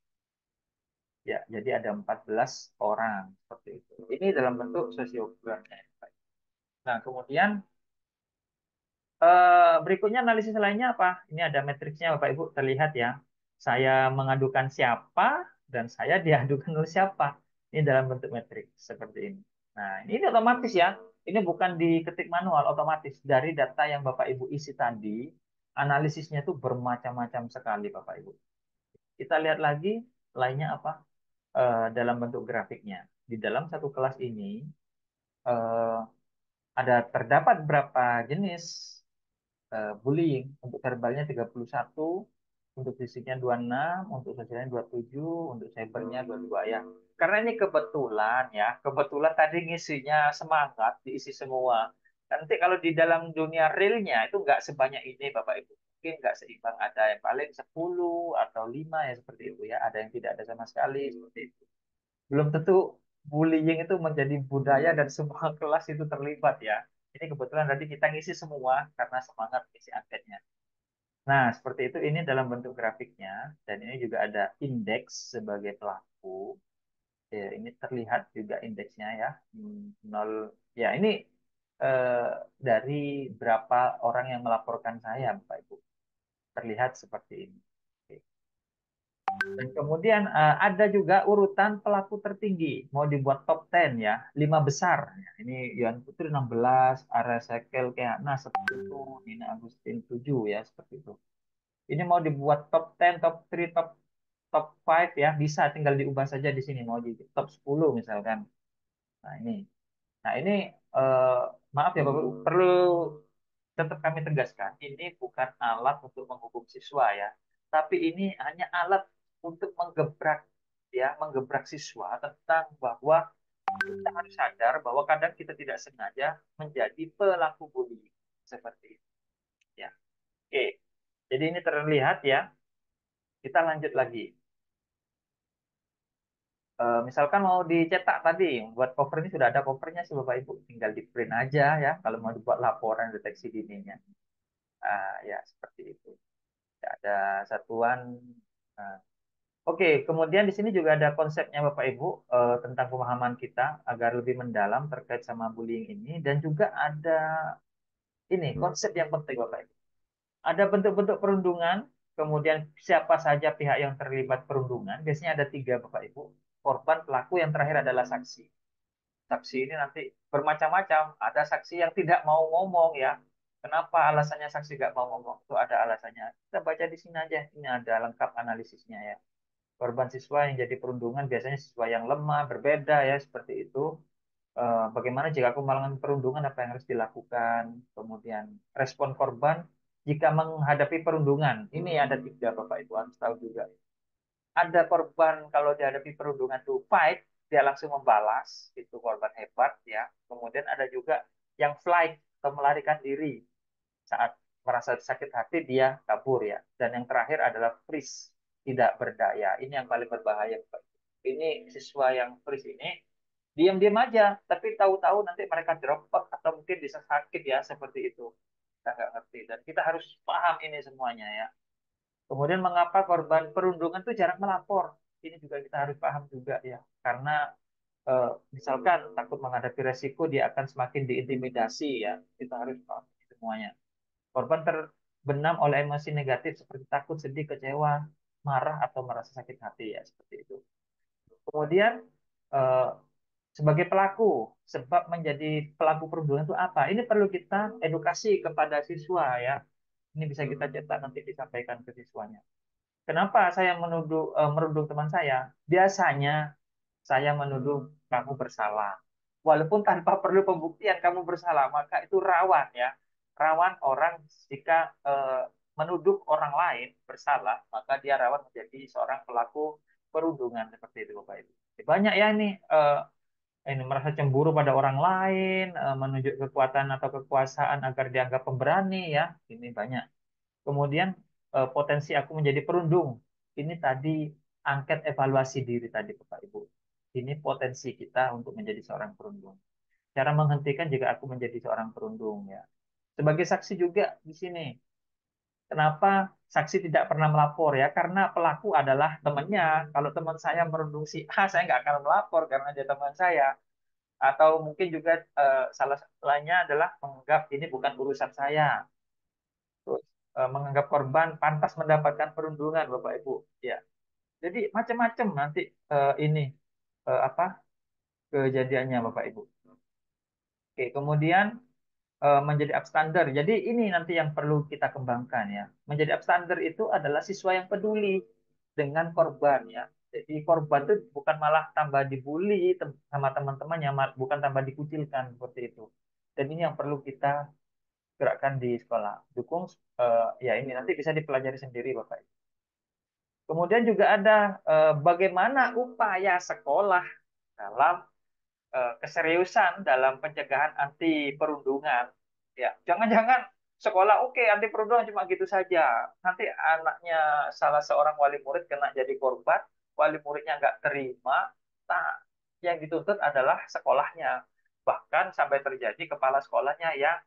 Ya, jadi ada 14 orang seperti itu. Ini dalam bentuk sosiogramnya. Nah, kemudian berikutnya analisis lainnya apa? Ini ada matriksnya Bapak Ibu, terlihat ya. Saya mengadukan siapa dan saya diadukan oleh siapa. Ini dalam bentuk matrik seperti ini. Nah, ini otomatis ya. Ini bukan diketik manual, otomatis dari data yang Bapak Ibu isi tadi. analisisnya itu bermacam-macam sekali Bapak Ibu. Kita lihat lagi lainnya apa? Dalam bentuk grafiknya. Di dalam satu kelas ini eh, ada terdapat berapa jenis bullying. Untuk verbalnya 31, untuk fisiknya 26, untuk sosialnya 27, untuk cybernya 22 ya. Karena ini kebetulan ya, kebetulan tadi ngisinya semangat, diisi semua. Nanti kalau di dalam dunia realnya itu nggak sebanyak ini Bapak Ibu. Mungkin nggak seimbang, ada yang paling 10 atau 5 ya seperti itu ya. Ada yang tidak ada sama sekali seperti itu. Belum tentu bullying itu menjadi budaya dan semua kelas itu terlibat ya. Ini kebetulan tadi kita ngisi semua karena semangat isi angketnya. Nah, seperti itu ini dalam bentuk grafiknya dan ini juga ada indeks sebagai pelaku. Ya, ini terlihat juga indeksnya ya. 0 ya ini dari berapa orang yang melaporkan saya Bapak Ibu. Terlihat seperti ini. Oke. Dan kemudian ada juga urutan pelaku tertinggi. Mau dibuat top 10 ya, 5 besar. Ya, ini Yohan Putri 16, Arasekel Keana 10, Nina Agustin 7 ya, seperti itu. Ini mau dibuat top 10, top 3, top 5 ya, bisa tinggal diubah saja di sini mau di top 10 misalkan. Nah, ini. Nah, ini eh, maaf ya Bapak, perlu tetap kami tegaskan, ini bukan alat untuk menghukum siswa ya, tapi ini hanya alat untuk menggebrak ya, menggebrak siswa tentang bahwa kita harus sadar bahwa kadang kita tidak sengaja menjadi pelaku bullying seperti itu ya. Oke. Jadi ini terlihat ya. Kita lanjut lagi. Misalkan mau dicetak tadi, buat cover ini sudah ada covernya sih Bapak Ibu, tinggal di print aja ya kalau mau dibuat laporan deteksi dininya. Ya seperti itu. Ada satuan. Nah, oke, kemudian di sini juga ada konsepnya Bapak Ibu tentang pemahaman kita agar lebih mendalam terkait sama bullying ini dan juga ada ini konsep yang penting Bapak Ibu. Ada bentuk-bentuk perundungan, kemudian siapa saja pihak yang terlibat perundungan. Biasanya ada tiga Bapak Ibu, korban, pelaku, yang terakhir adalah saksi. Saksi ini nanti bermacam-macam. Ada saksi yang tidak mau ngomong ya. Kenapa alasannya saksi nggak mau ngomong? Itu ada alasannya. Kita baca di sini aja. Ini ada lengkap analisisnya ya. Korban siswa yang jadi perundungan biasanya siswa yang lemah, berbeda ya seperti itu. Bagaimana jika aku melakukan perundungan, apa yang harus dilakukan? Kemudian respon korban jika menghadapi perundungan. Ini ada tiga Bapak Ibu harus tahu juga. Ada korban kalau dihadapi perundungan itu fight, dia langsung membalas, itu korban hebat ya. Kemudian ada juga yang flight atau melarikan diri saat merasa sakit hati dia kabur ya. Dan yang terakhir adalah freeze, tidak berdaya. Ini yang paling berbahaya. Ini siswa yang freeze ini diam-diam aja, tapi tahu-tahu nanti mereka drop out atau mungkin bisa sakit ya seperti itu. Kita nggak ngerti dan kita harus paham ini semuanya ya. Kemudian mengapa korban perundungan itu jarang melapor? Ini juga kita harus paham juga ya, karena misalkan takut menghadapi resiko dia akan semakin diintimidasi ya. Kita harus paham semuanya. Korban terbenam oleh emosi negatif seperti takut, sedih, kecewa, marah atau merasa sakit hati ya seperti itu. Kemudian eh, sebagai pelaku, sebab menjadi pelaku perundungan itu apa? Ini perlu kita edukasi kepada siswa ya. Ini bisa kita cetak nanti disampaikan ke siswanya. Kenapa saya merundung teman saya? Biasanya saya menuduh kamu bersalah. Walaupun tanpa perlu pembuktian kamu bersalah, maka itu rawan ya. Rawan orang jika menuduh orang lain bersalah, maka dia rawan menjadi seorang pelaku perundungan seperti itu Bapak Ibu. Banyak ya ini merasa cemburu pada orang lain, menunjuk kekuatan atau kekuasaan agar dianggap pemberani ya. Ini banyak. Kemudian potensi aku menjadi perundung. Ini tadi angket evaluasi diri tadi Bapak Ibu. Ini potensi kita untuk menjadi seorang perundung. Cara menghentikan jika aku menjadi seorang perundung ya. Sebagai saksi juga di sini. Kenapa saksi tidak pernah melapor ya? Karena pelaku adalah temannya. Kalau teman saya merundung si A, saya nggak akan melapor karena dia teman saya. Atau mungkin juga salah lainnya adalah menganggap ini bukan urusan saya. Terus menganggap korban pantas mendapatkan perundungan Bapak Ibu. Ya. Jadi macam-macam nanti ini apa kejadiannya Bapak Ibu. Oke, kemudian menjadi upstander. Jadi ini nanti yang perlu kita kembangkan ya. Menjadi upstander itu adalah siswa yang peduli dengan korban ya. Jadi korban itu bukan malah tambah dibully sama teman-temannya, bukan tambah dikucilkan seperti itu. Dan ini yang perlu kita gerakkan di sekolah. Dukung ya ini nanti bisa dipelajari sendiri Bapak. Kemudian juga ada bagaimana upaya sekolah dalam keseriusan dalam pencegahan anti perundungan. Ya, jangan-jangan sekolah oke anti perundungan cuma gitu saja. Nanti anaknya salah seorang wali murid kena jadi korban, wali muridnya nggak terima, nah yang dituntut adalah sekolahnya. Bahkan sampai terjadi kepala sekolahnya yang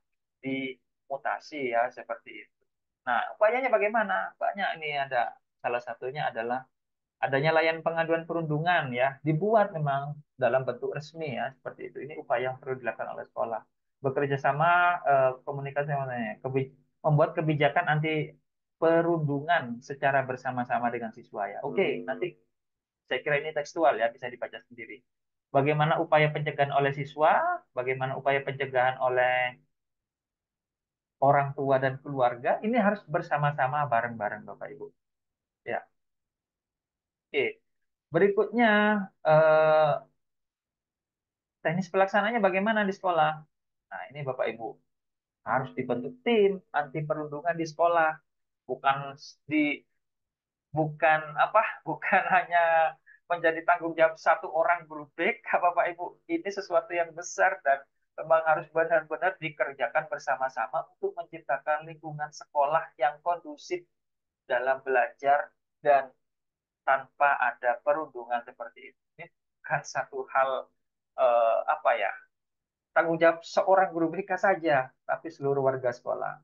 dimutasi ya seperti itu. Nah, upayanya bagaimana? Banyak ini ada. Salah satunya adalah adanya layanan pengaduan perundungan ya dibuat memang dalam bentuk resmi ya seperti itu. Ini upaya yang perlu dilakukan oleh sekolah. Bekerja sama komunikasi namanya, membuat kebijakan anti perundungan secara bersama-sama dengan siswa ya. Oke, nanti saya kira ini tekstual ya bisa dibaca sendiri. Bagaimana upaya pencegahan oleh siswa, bagaimana upaya pencegahan oleh orang tua dan keluarga, ini harus bersama-sama bareng-bareng Bapak Ibu. Ya, oke. Berikutnya eh, teknis pelaksananya bagaimana di sekolah? Nah, ini Bapak Ibu harus dibentuk tim anti perundungan di sekolah, bukan di bukan apa, bukan hanya menjadi tanggung jawab satu orang guru BK, Bapak Ibu. Ini sesuatu yang besar dan memang harus benar-benar dikerjakan bersama-sama untuk menciptakan lingkungan sekolah yang kondusif dalam belajar dan tanpa ada perundungan seperti itu. Ini bukan satu hal apa ya tanggung jawab seorang guru BK saja, tapi seluruh warga sekolah.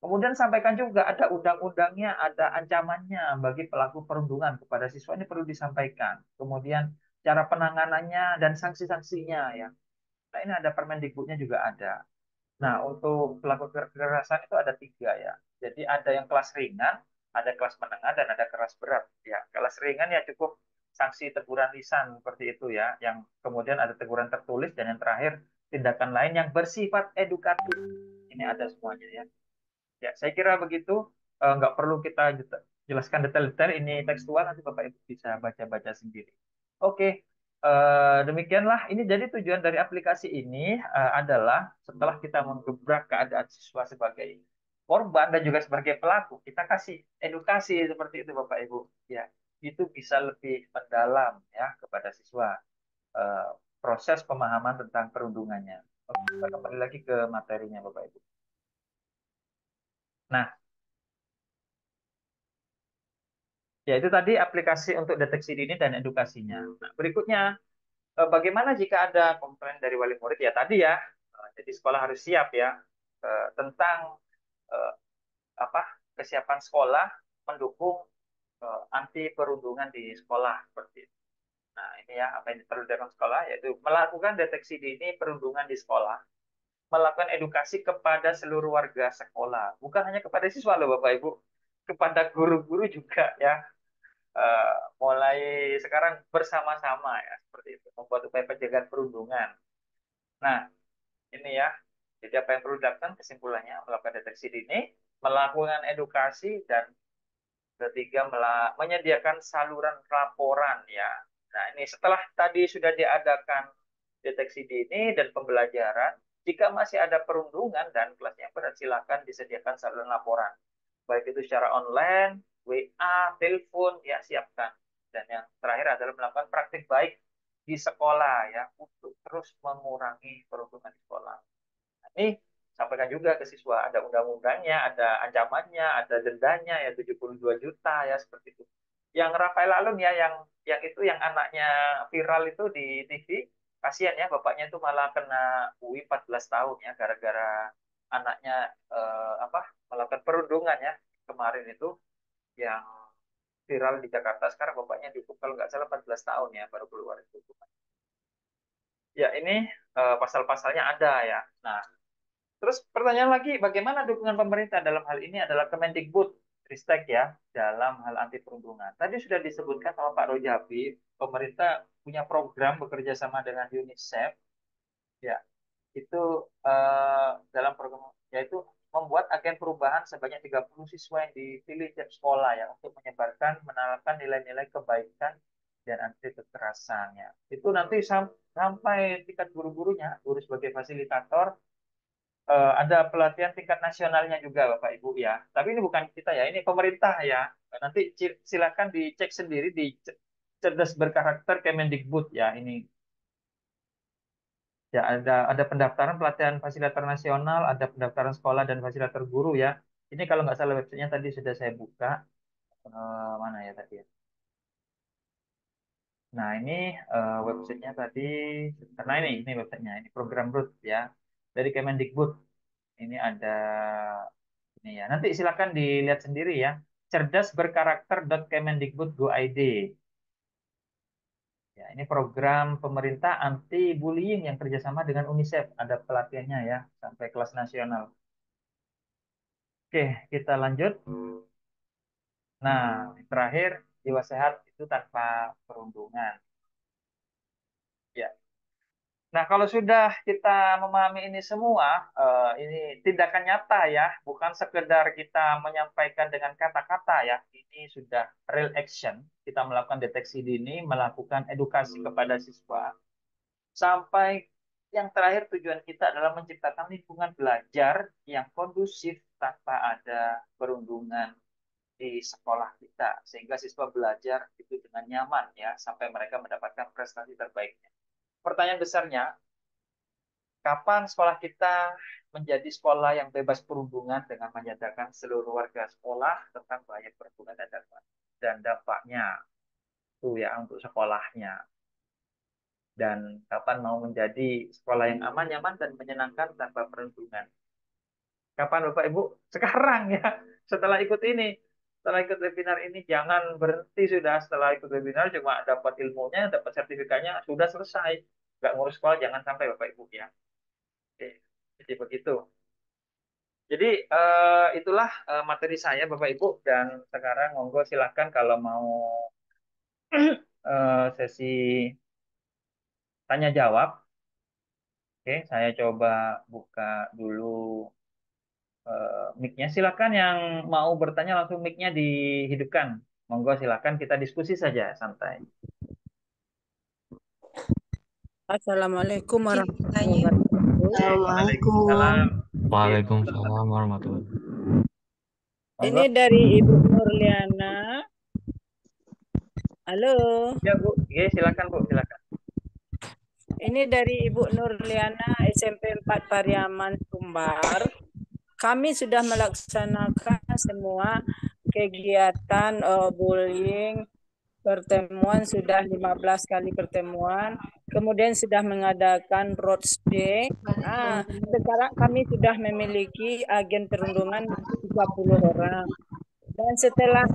Kemudian sampaikan juga ada undang-undangnya, ada ancamannya bagi pelaku perundungan kepada siswa ini perlu disampaikan. Kemudian cara penanganannya dan sanksi-sanksinya ya. Nah ini ada Permendikbudnya juga ada. Nah untuk pelaku kekerasan itu ada tiga ya. Jadi ada yang kelas ringan, ada kelas menengah, dan ada kelas berat. Ya kelas ringan ya cukup sanksi teguran lisan seperti itu ya. Yang kemudian ada teguran tertulis dan yang terakhir tindakan lain yang bersifat edukatif. Ini ada semuanya ya. Ya, saya kira begitu. Nggak perlu kita jelaskan detail-detail. Ini tekstual, nanti Bapak Ibu bisa baca-baca sendiri. Oke, demikianlah. Ini jadi tujuan dari aplikasi ini adalah setelah kita menggebrak keadaan siswa sebagai korban dan juga sebagai pelaku, kita kasih edukasi seperti itu, Bapak Ibu. Ya, itu bisa lebih mendalam ya kepada siswa eh, proses pemahaman tentang perundungannya. Oke, kita kembali lagi ke materinya, Bapak Ibu. Nah, ya, itu tadi aplikasi untuk deteksi dini dan edukasinya. Nah, berikutnya, bagaimana jika ada komplain dari wali murid? Ya tadi ya, jadi sekolah harus siap ya tentang eh, apa kesiapan sekolah mendukung anti perundungan di sekolah seperti itu. Nah, ini ya apa yang perlu dilakukan sekolah yaitu melakukan deteksi dini perundungan di sekolah, melakukan edukasi kepada seluruh warga sekolah, bukan hanya kepada siswa loh Bapak Ibu, kepada guru-guru juga ya mulai sekarang bersama-sama ya seperti itu membuat upaya pencegahan perundungan. Nah, ini ya. Jadi apa yang perlu dilakukan kesimpulannya melakukan deteksi dini, melakukan edukasi dan ketiga menyediakan saluran laporan ya. Nah, ini setelah tadi sudah diadakan deteksi dini dan pembelajaran, jika masih ada perundungan dan kelasnya berat silakan disediakan saluran laporan baik itu secara online, WA, telepon, ya siapkan. Dan yang terakhir adalah melakukan praktik baik di sekolah ya untuk terus mengurangi perundungan di sekolah. Nah, ini sampaikan juga ke siswa ada undang-undangnya, ada ancamannya, ada dendanya ya 72 juta ya seperti itu. Yang Rafael Alun ya yang itu yang anaknya viral itu di TV, kasihan ya bapaknya itu malah kena UI 14 tahun ya gara-gara anaknya apa melakukan perundungan ya kemarin itu yang viral di Jakarta. Sekarang bapaknya dihukum kalau nggak salah 14 tahun ya baru keluar itu hukuman. Ya ini pasal-pasalnya ada ya. Nah, terus pertanyaan lagi, bagaimana dukungan pemerintah dalam hal ini adalah Kemendikbud Ristek ya dalam hal anti perundungan. Tadi sudah disebutkan sama Pak Rojabi, pemerintah punya program bekerja sama dengan UNICEF ya itu dalam program yaitu membuat agen perubahan sebanyak 30 siswa yang dipilih tiap sekolah ya untuk menyebarkan menalarkan nilai-nilai kebaikan dan anti kekerasannya. Itu nanti sampai tingkat guru-gurunya, guru sebagai fasilitator, ada pelatihan tingkat nasionalnya juga Bapak Ibu ya. Tapi ini bukan kita ya, ini pemerintah ya. Nanti silakan dicek sendiri di cerdas berkarakter Kemendikbud ya. Ini ya ada pendaftaran pelatihan fasilitator nasional, ada pendaftaran sekolah dan fasilitator guru ya. Ini kalau nggak salah websitenya tadi sudah saya buka. Mana ya tadi ya? Nah ini websitenya tadi, karena ini websitenya, ini program Root ya dari Kemendikbud. Ini ada ini ya. Nanti silakan dilihat sendiri ya. Cerdasberkarakter.kemendikbud.go.id. Ya, ini program pemerintah anti bullying yang kerjasama dengan UNICEF. Ada pelatihannya ya sampai kelas nasional. Oke, kita lanjut. Nah, terakhir jiwa sehat itu tanpa perundungan. Ya. Nah, kalau sudah kita memahami ini semua, ini tindakan nyata ya, bukan sekedar kita menyampaikan dengan kata-kata ya. Ini sudah real action. Kita melakukan deteksi dini, melakukan edukasi kepada siswa, sampai yang terakhir tujuan kita adalah menciptakan lingkungan belajar yang kondusif tanpa ada perundungan di sekolah kita, sehingga siswa belajar itu dengan nyaman ya, sampai mereka mendapatkan prestasi terbaiknya. Pertanyaan besarnya, kapan sekolah kita menjadi sekolah yang bebas perundungan dengan menyadarkan seluruh warga sekolah tentang bahaya perundungan dan dampaknya itu ya untuk sekolahnya. Dan kapan mau menjadi sekolah yang aman, nyaman, dan menyenangkan tanpa perundungan. Kapan Bapak Ibu? Sekarang ya, setelah ikut ini. Setelah ikut webinar ini, jangan berhenti sudah. Setelah ikut webinar, cuma dapat ilmunya, dapat sertifikatnya, sudah selesai. Nggak ngurus sekolah, jangan sampai Bapak Ibu ya. Oke, jadi begitu. Jadi itulah materi saya Bapak Ibu, dan sekarang monggo silakan kalau mau sesi tanya jawab. Oke, saya coba buka dulu mic-nya. Silakan yang mau bertanya langsung mic-nya dihidupkan. Monggo silakan kita diskusi saja santai. Assalamualaikum warahmatullahi wabarakatuh. Waalaikumsalam. Waalaikumsalam warahmatullahi wabarakatuh. Ini Monggo. dari Ibu Nurliana. Halo. Ya Bu, oke, silakan Bu, silakan. Ini dari Ibu Nurliana SMP 4 Pariaman Sumbar. Kami sudah melaksanakan semua kegiatan bullying, pertemuan sudah 15 kali pertemuan, kemudian sudah mengadakan road day. Sekarang kami sudah memiliki agen perundungan 30 orang. Dan setelah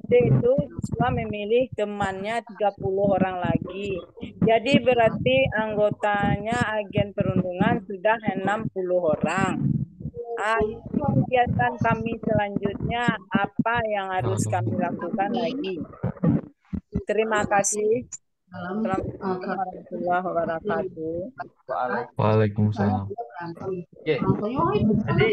itu siswa memilih temannya 30 orang lagi. Jadi berarti anggotanya agen perundungan sudah 60 orang. Kegiatan kami selanjutnya apa yang harus kami lakukan lagi? Terima kasih. Assalamualaikum warahmatullahi wabarakatuh. Waalaikumsalam. Oke. Jadi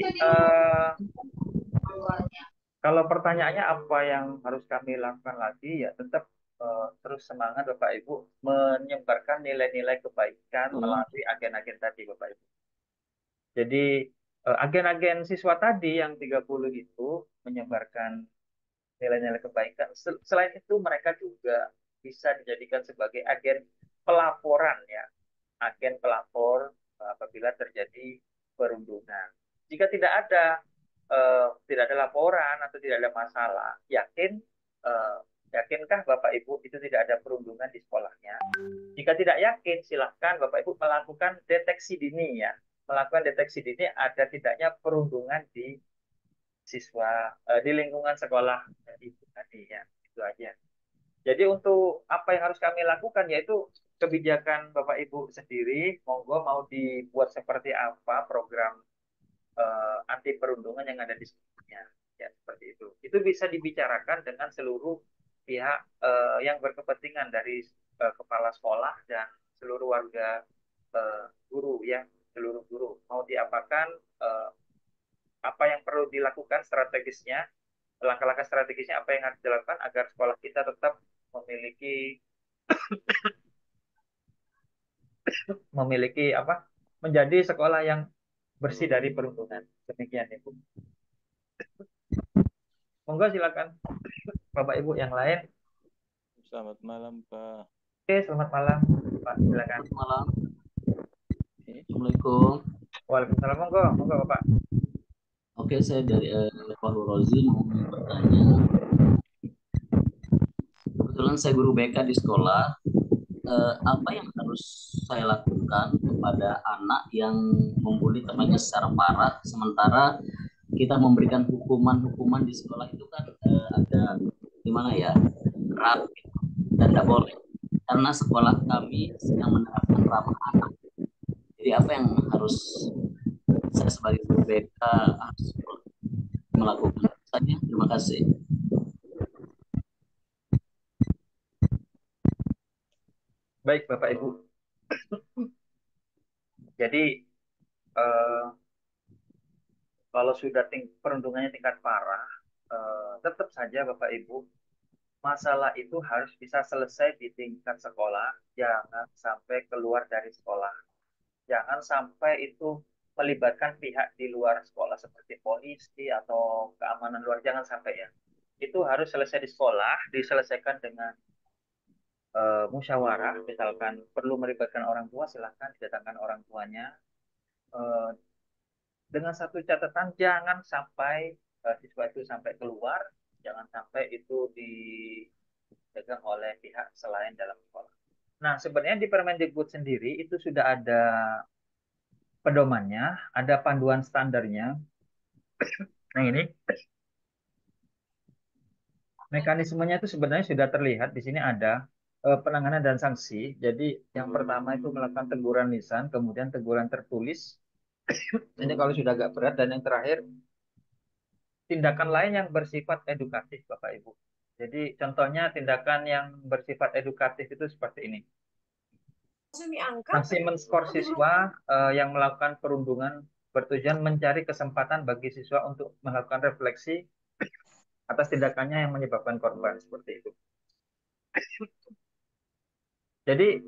kalau pertanyaannya apa yang harus kami lakukan lagi, ya tetap terus semangat Bapak Ibu menyebarkan nilai-nilai kebaikan melalui agen-agen tadi Bapak Ibu. Jadi agen-agen siswa tadi yang 30 itu menyebarkan nilai-nilai kebaikan. Selain itu mereka juga bisa dijadikan sebagai agen pelaporan ya, agen pelapor apabila terjadi perundungan. Jika tidak ada laporan atau tidak ada masalah, yakinkah Bapak Ibu itu tidak ada perundungan di sekolahnya? Jika tidak yakin, silahkan Bapak Ibu melakukan deteksi dini ya. Melakukan deteksi dini ada tidaknya perundungan di siswa di lingkungan sekolah itu tadi ya. Itu aja. Jadi untuk apa yang harus kami lakukan yaitu kebijakan Bapak Ibu sendiri, monggo mau dibuat seperti apa program anti perundungan yang ada di sekolahnya. Ya, seperti itu. Itu bisa dibicarakan dengan seluruh pihak yang berkepentingan dari kepala sekolah dan seluruh warga guru ya. seluruh guru. Mau diapakan, apa yang perlu dilakukan strategisnya, langkah-langkah strategisnya apa yang harus dilakukan agar sekolah kita tetap memiliki memiliki apa? Menjadi sekolah yang bersih dari perundungan. Demikian Ibu. Monggo silakan Bapak Ibu yang lain. Selamat malam, Pak. Oke, selamat malam Pak. Silakan. Selamat malam. Assalamualaikum. Waalaikumsalam. Monggo, monggo Bapak. Oke, saya dari Fahru Rozi mau bertanya. Kebetulan saya guru BK di sekolah. Apa yang harus saya lakukan kepada anak yang membuli temannya secara parah, sementara kita memberikan hukuman-hukuman di sekolah itu kan ada gimana ya, berat gitu. Dan tidak boleh karena sekolah kami sedang menerapkan ramah anak. Jadi apa yang harus saya sebagai guru BK harus melakukan saja? Terima kasih. Baik Bapak Ibu. Jadi kalau sudah perundungannya tingkat parah, tetap saja Bapak Ibu, masalah itu harus bisa selesai di tingkat sekolah, jangan sampai keluar dari sekolah. Jangan sampai itu melibatkan pihak di luar sekolah seperti polisi atau keamanan luar, jangan sampai ya. Itu harus selesai di sekolah, diselesaikan dengan musyawarah. Misalkan perlu melibatkan orang tua, silakan didatangkan orang tuanya. Dengan satu catatan, jangan sampai siswa itu sampai keluar, jangan sampai itu dipegang oleh pihak selain dalam sekolah. Nah, sebenarnya di Permendikbud sendiri itu sudah ada pedomannya, ada panduan standarnya. Nah, ini mekanismenya itu sebenarnya sudah terlihat. Di sini ada penanganan dan sanksi. Jadi yang pertama itu melakukan teguran lisan, kemudian teguran tertulis. Ini kalau sudah agak berat, dan yang terakhir tindakan lain yang bersifat edukatif, Bapak Ibu. Jadi contohnya tindakan yang bersifat edukatif itu seperti ini. Sanksi menskor siswa yang melakukan perundungan bertujuan mencari kesempatan bagi siswa untuk melakukan refleksi atas tindakannya yang menyebabkan korban, seperti itu. Jadi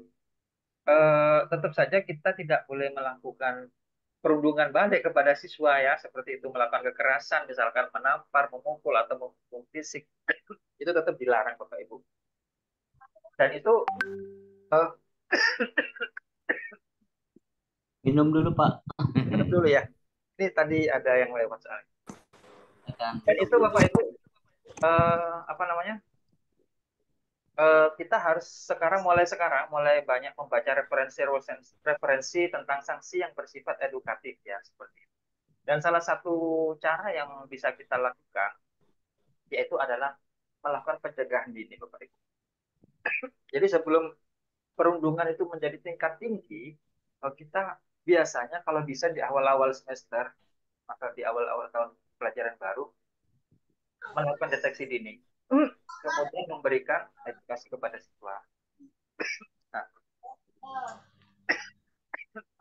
tetap saja kita tidak boleh melakukan perundungan balik kepada siswa ya, seperti itu, melakukan kekerasan, misalkan menampar, memukul atau memukul fisik, itu tetap dilarang Bapak Ibu. Dan itu minum dulu Pak. minum dulu ya. Ini tadi ada yang lewat soalnya. Dan itu Bapak Ibu apa namanya? Kita harus mulai banyak membaca referensi tentang sanksi yang bersifat edukatif ya, seperti itu. Dan salah satu cara yang bisa kita lakukan yaitu adalah melakukan pencegahan dini, Bapak Ibu. Jadi sebelum perundungan itu menjadi tingkat tinggi, kita biasanya kalau bisa di awal-awal semester, maka di awal-awal tahun pelajaran baru, melakukan deteksi dini. Kemudian memberikan edukasi kepada siswa. Nah,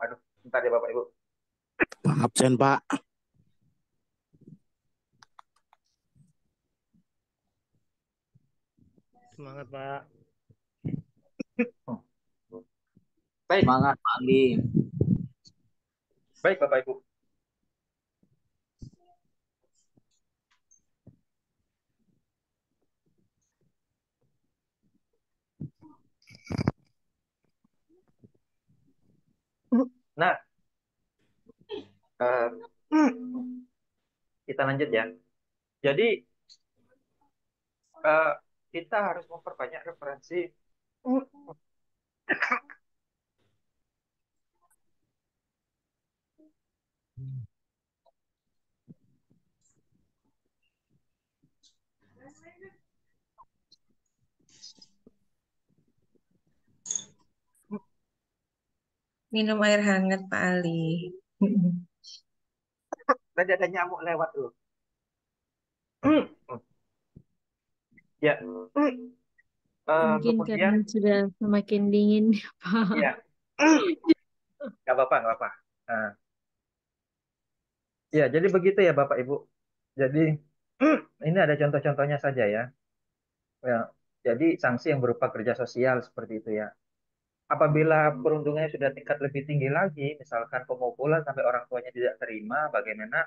aduh, bentar ya Bapak Ibu. Absen Pak. Semangat Pak. Baik. Semangat Pak Ali. Baik Bapak Ibu. Nah, kita lanjut ya. Jadi kita harus memperbanyak referensi Minum air hangat Pak Ali. tadi ada nyamuk lewat tuh. Ya. Mungkin karena Kemudian sudah semakin dingin, Pak. ya. Nggak apa-apa, nggak apa-apa. Nah, ya, jadi begitu ya Bapak Ibu. Jadi ini ada contoh-contohnya saja ya. Ya, jadi sanksi yang berupa kerja sosial seperti itu ya. Apabila perundungannya sudah tingkat lebih tinggi lagi, misalkan pemukulan sampai orang tuanya tidak terima, bagaimana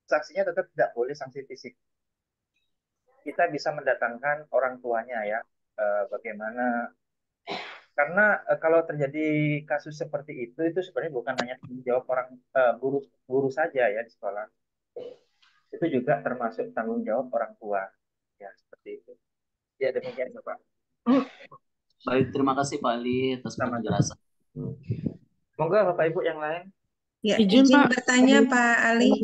sanksinya tetap tidak boleh sanksi fisik. Kita bisa mendatangkan orang tuanya ya. Bagaimana? Karena kalau terjadi kasus seperti itu sebenarnya bukan hanya tanggung jawab orang guru guru saja ya di sekolah. Itu juga termasuk tanggung jawab orang tua. Ya, seperti itu. Ya, demikian Bapak. Baik, terima kasih Pak Ali atas Sama. penjelasan. Monggo Bapak Ibu yang lain. Ya, Izin, izin Pak. bertanya Pak Ali.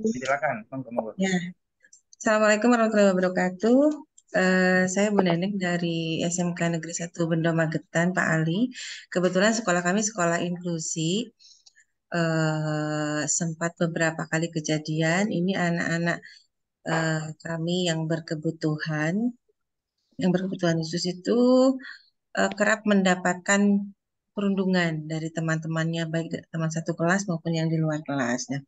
Silakan, monggo. Ya, Assalamualaikum warahmatullahi wabarakatuh. Saya Bu Neneng dari SMK Negeri 1 Bendo Magetan, Pak Ali. Kebetulan sekolah kami sekolah inklusi. Sempat beberapa kali kejadian. Ini anak-anak kami yang berkebutuhan khusus itu kerap mendapatkan perundungan dari teman-temannya, baik teman satu kelas maupun yang di luar kelas. Nah,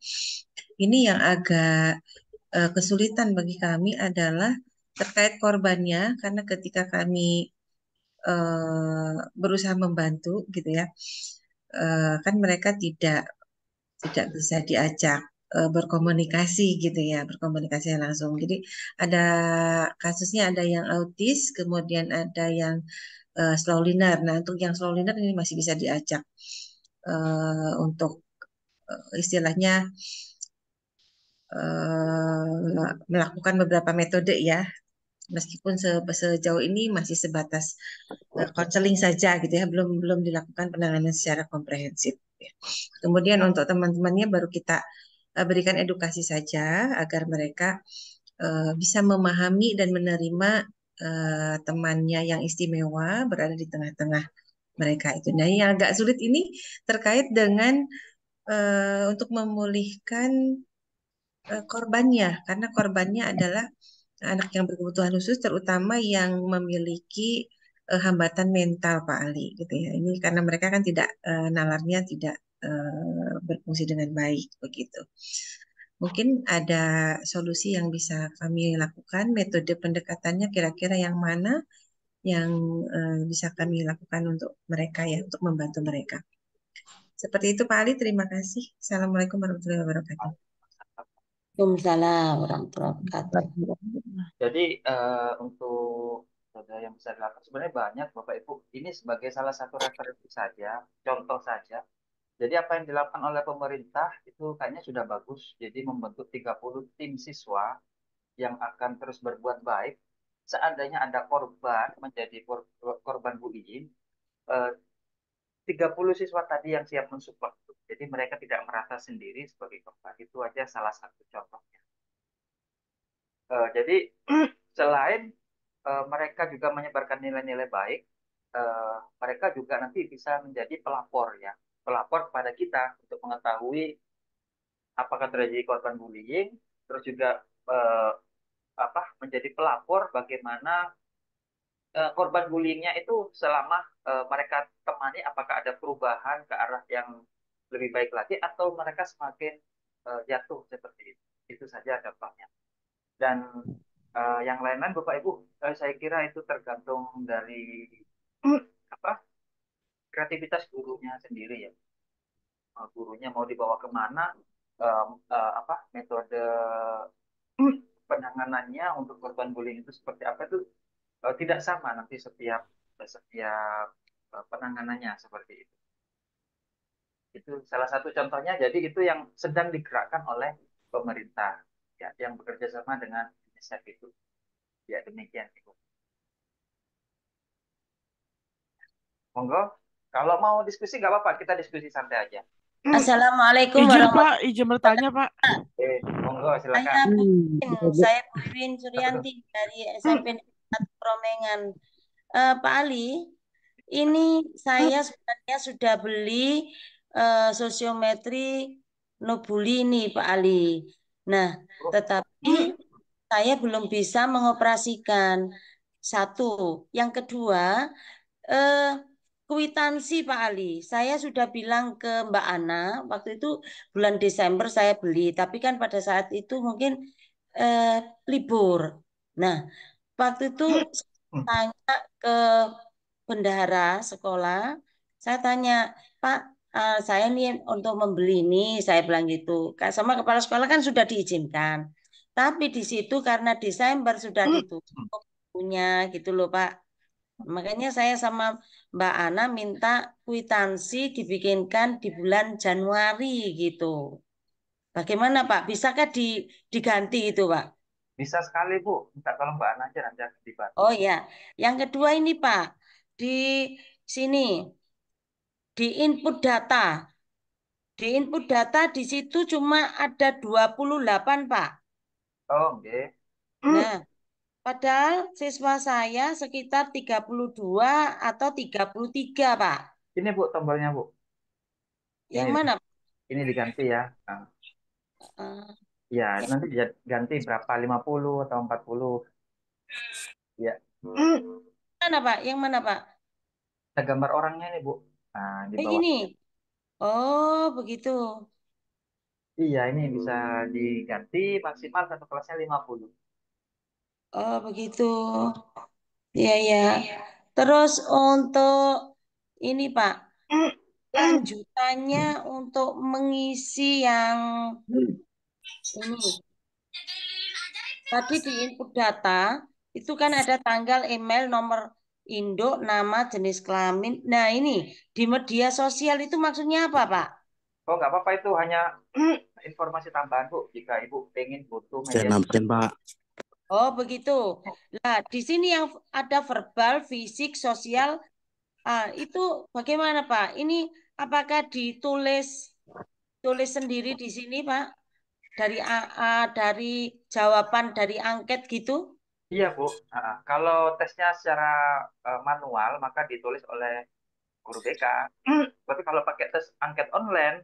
ini yang agak kesulitan bagi kami adalah terkait korbannya, karena ketika kami berusaha membantu gitu ya, kan mereka tidak bisa diajak berkomunikasi gitu ya, berkomunikasi langsung. Jadi ada kasusnya, ada yang autis, kemudian ada yang slow learner. Nah, untuk yang slow learner ini masih bisa diajak untuk istilahnya melakukan beberapa metode ya, meskipun sejauh ini masih sebatas konseling saja gitu ya, belum dilakukan penanganan secara komprehensif. Kemudian untuk teman-temannya baru kita berikan edukasi saja agar mereka bisa memahami dan menerima temannya yang istimewa berada di tengah-tengah mereka itu. Nah, yang agak sulit ini terkait dengan untuk memulihkan korbannya, karena korbannya adalah anak yang berkebutuhan khusus, terutama yang memiliki hambatan mental, Pak Ali, gitu ya. Ini karena mereka kan tidak nalarnya tidak berfungsi dengan baik, begitu. Mungkin ada solusi yang bisa kami lakukan, metode pendekatannya kira-kira yang mana yang bisa kami lakukan untuk mereka ya, untuk membantu mereka. Seperti itu Pak Ali, terima kasih. Assalamualaikum warahmatullahi wabarakatuh. Waalaikumsalam warahmatullahi wabarakatuh. Jadi untuk saudara yang bisa dilakukan sebenarnya banyak Bapak Ibu. Ini sebagai salah satu referensi saja, contoh saja. Jadi apa yang dilakukan oleh pemerintah itu kayaknya sudah bagus. Jadi membentuk 30 tim siswa yang akan terus berbuat baik. Seandainya ada korban menjadi korban bullying, 30 siswa tadi yang siap mensupport. Jadi mereka tidak merasa sendiri sebagai korban. Itu aja salah satu contohnya. Jadi selain mereka juga menyebarkan nilai-nilai baik, mereka juga nanti bisa menjadi pelapor ya, pelapor kepada kita untuk mengetahui apakah terjadi korban bullying, terus juga menjadi pelapor bagaimana korban bullyingnya itu selama mereka temani apakah ada perubahan ke arah yang lebih baik lagi atau mereka semakin jatuh seperti itu. Itu saja dampaknya. Dan yang lain-lain Bapak Ibu, saya kira itu tergantung dari kreativitas gurunya sendiri ya. Gurunya mau dibawa kemana, metode penanganannya untuk korban bullying itu seperti apa itu tidak sama nanti setiap penanganannya seperti itu. Itu salah satu contohnya. Jadi itu yang sedang digerakkan oleh pemerintah ya, yang bekerja sama dengan UNICEF itu. Ya demikian Ibu. Monggo, kalau mau diskusi nggak apa-apa, kita diskusi santai aja. Assalamualaikum Izin Pak, warahmatullahi izin bertanya Pak. Monggo silakan. Saya Bu Iwin Suryanti dari SMP Promengan. Pak Ali, ini saya sebenarnya sudah beli sosiometri Nobuli ini Pak Ali. Nah, tetapi saya belum bisa mengoperasikan. Satu, yang kedua, kwitansi Pak Ali. Saya sudah bilang ke Mbak Ana, waktu itu bulan Desember saya beli, tapi kan pada saat itu mungkin eh, libur. Nah, waktu itu saya tanya ke bendahara sekolah, saya tanya, Pak, saya nih untuk membeli ini, saya bilang gitu. Sama kepala sekolah kan sudah diizinkan. Tapi di situ karena Desember sudah ditutup punya gitu loh Pak. Makanya saya sama Mbak Ana minta kwitansi dibikinkan di bulan Januari gitu. Bagaimana Pak? Bisakah diganti itu Pak? Bisa sekali Bu, minta tolong Mbak Ana aja nanti akan dibantu. Oh ya, yang kedua ini Pak, di sini di input data. Di input data di situ cuma ada 28 Pak. Oh, oke. Nah, padahal siswa saya sekitar 32 atau 33 Pak. Ini Bu tombolnya Bu. Yang Ini mana? ini diganti ya. Nah, Eh, ya, yang nanti ganti berapa? 50 atau 40. Ya. mana Pak? Yang mana Pak? Ada gambar orangnya nih Bu. Nah, di Oh bawah. ini. Oh begitu. Iya, ini bisa diganti maksimal satu kelasnya 50. Oh begitu. Iya ya. Terus untuk ini Pak, lanjutannya untuk mengisi yang ini. Tadi di input data itu kan ada tanggal, email, nomor induk, nama, jenis kelamin. Nah ini di media sosial itu maksudnya apa Pak? Oh, nggak apa-apa itu hanya informasi tambahan Bu. Jika Ibu pengen butuh media. Absen Pak. Oh begitu. Nah di sini yang ada verbal, fisik, sosial. Itu bagaimana Pak? Ini apakah tulis sendiri di sini Pak? Dari dari jawaban dari angket gitu? Iya Bu. Kalau tesnya secara manual maka ditulis oleh guru BK. Tapi kalau pakai tes angket online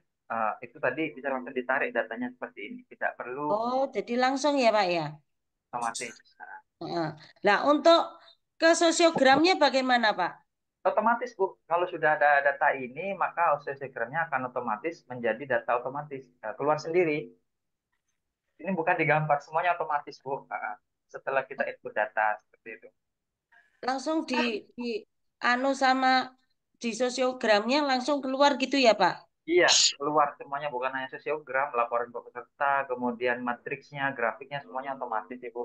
itu tadi bisa langsung ditarik datanya seperti ini. Tidak perlu Oh, jadi langsung ya Pak ya? otomatis. Heeh. Nah, untuk ke sosiogramnya bagaimana Pak? Otomatis Bu. Kalau sudah ada data ini maka OCC-nya akan otomatis menjadi data otomatis keluar sendiri. Ini bukan digambar, semuanya otomatis Bu. Setelah kita input data seperti itu. Langsung di anu sama di sosiogramnya langsung keluar gitu ya Pak? Iya, keluar semuanya bukan hanya sosiogram, laporan peserta, kemudian matriksnya, grafiknya semuanya otomatis Ibu.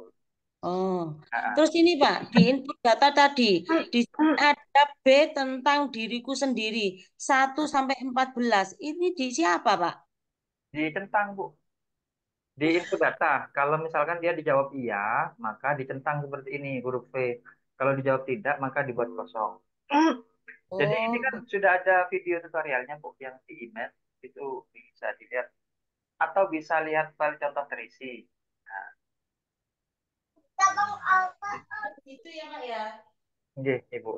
Oh, Ah, terus ini Pak, di input data tadi, di sini ada B tentang diriku sendiri, 1 sampai 14. Ini di siapa Pak? dicentang Bu, di input data. Kalau misalkan dia dijawab iya, maka dicentang seperti ini huruf V. Kalau dijawab tidak, maka dibuat kosong. Jadi ini Oh, kan sudah ada video tutorialnya Bu yang di email, itu bisa dilihat atau bisa lihat file contoh terisi. Nah, itu ya Pak ya? oke, Ibu.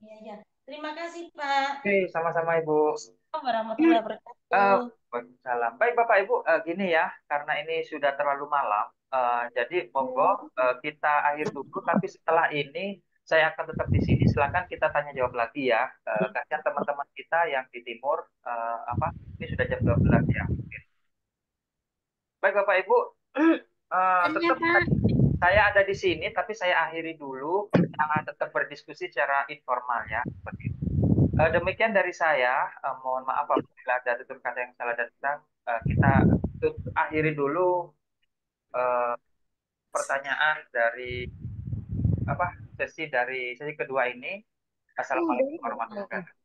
Iya, iya. Terima kasih Pak. Oke, sama-sama Ibu. Warahmatullahi Eh, wabarakatuh. Waalaikumsalam. Baik Bapak Ibu, gini ya, karena ini sudah terlalu malam, jadi monggo kita akhir dulu. Tapi setelah ini saya akan tetap di sini. Silakan kita tanya jawab lagi ya. Kasihan teman-teman kita yang di timur, apa? Ini sudah jam 12 ya. Baik Bapak Ibu, tetap saya ada di sini, tapi saya akhiri dulu. Jangan tetap berdiskusi secara informal ya. Seperti itu. Demikian dari saya. Mohon maaf apabila ada tutur kata yang salah dan benar. Kita akhiri dulu eh, pertanyaan dari apa sesi kedua ini. Assalamualaikum warahmatullahi wabarakatuh.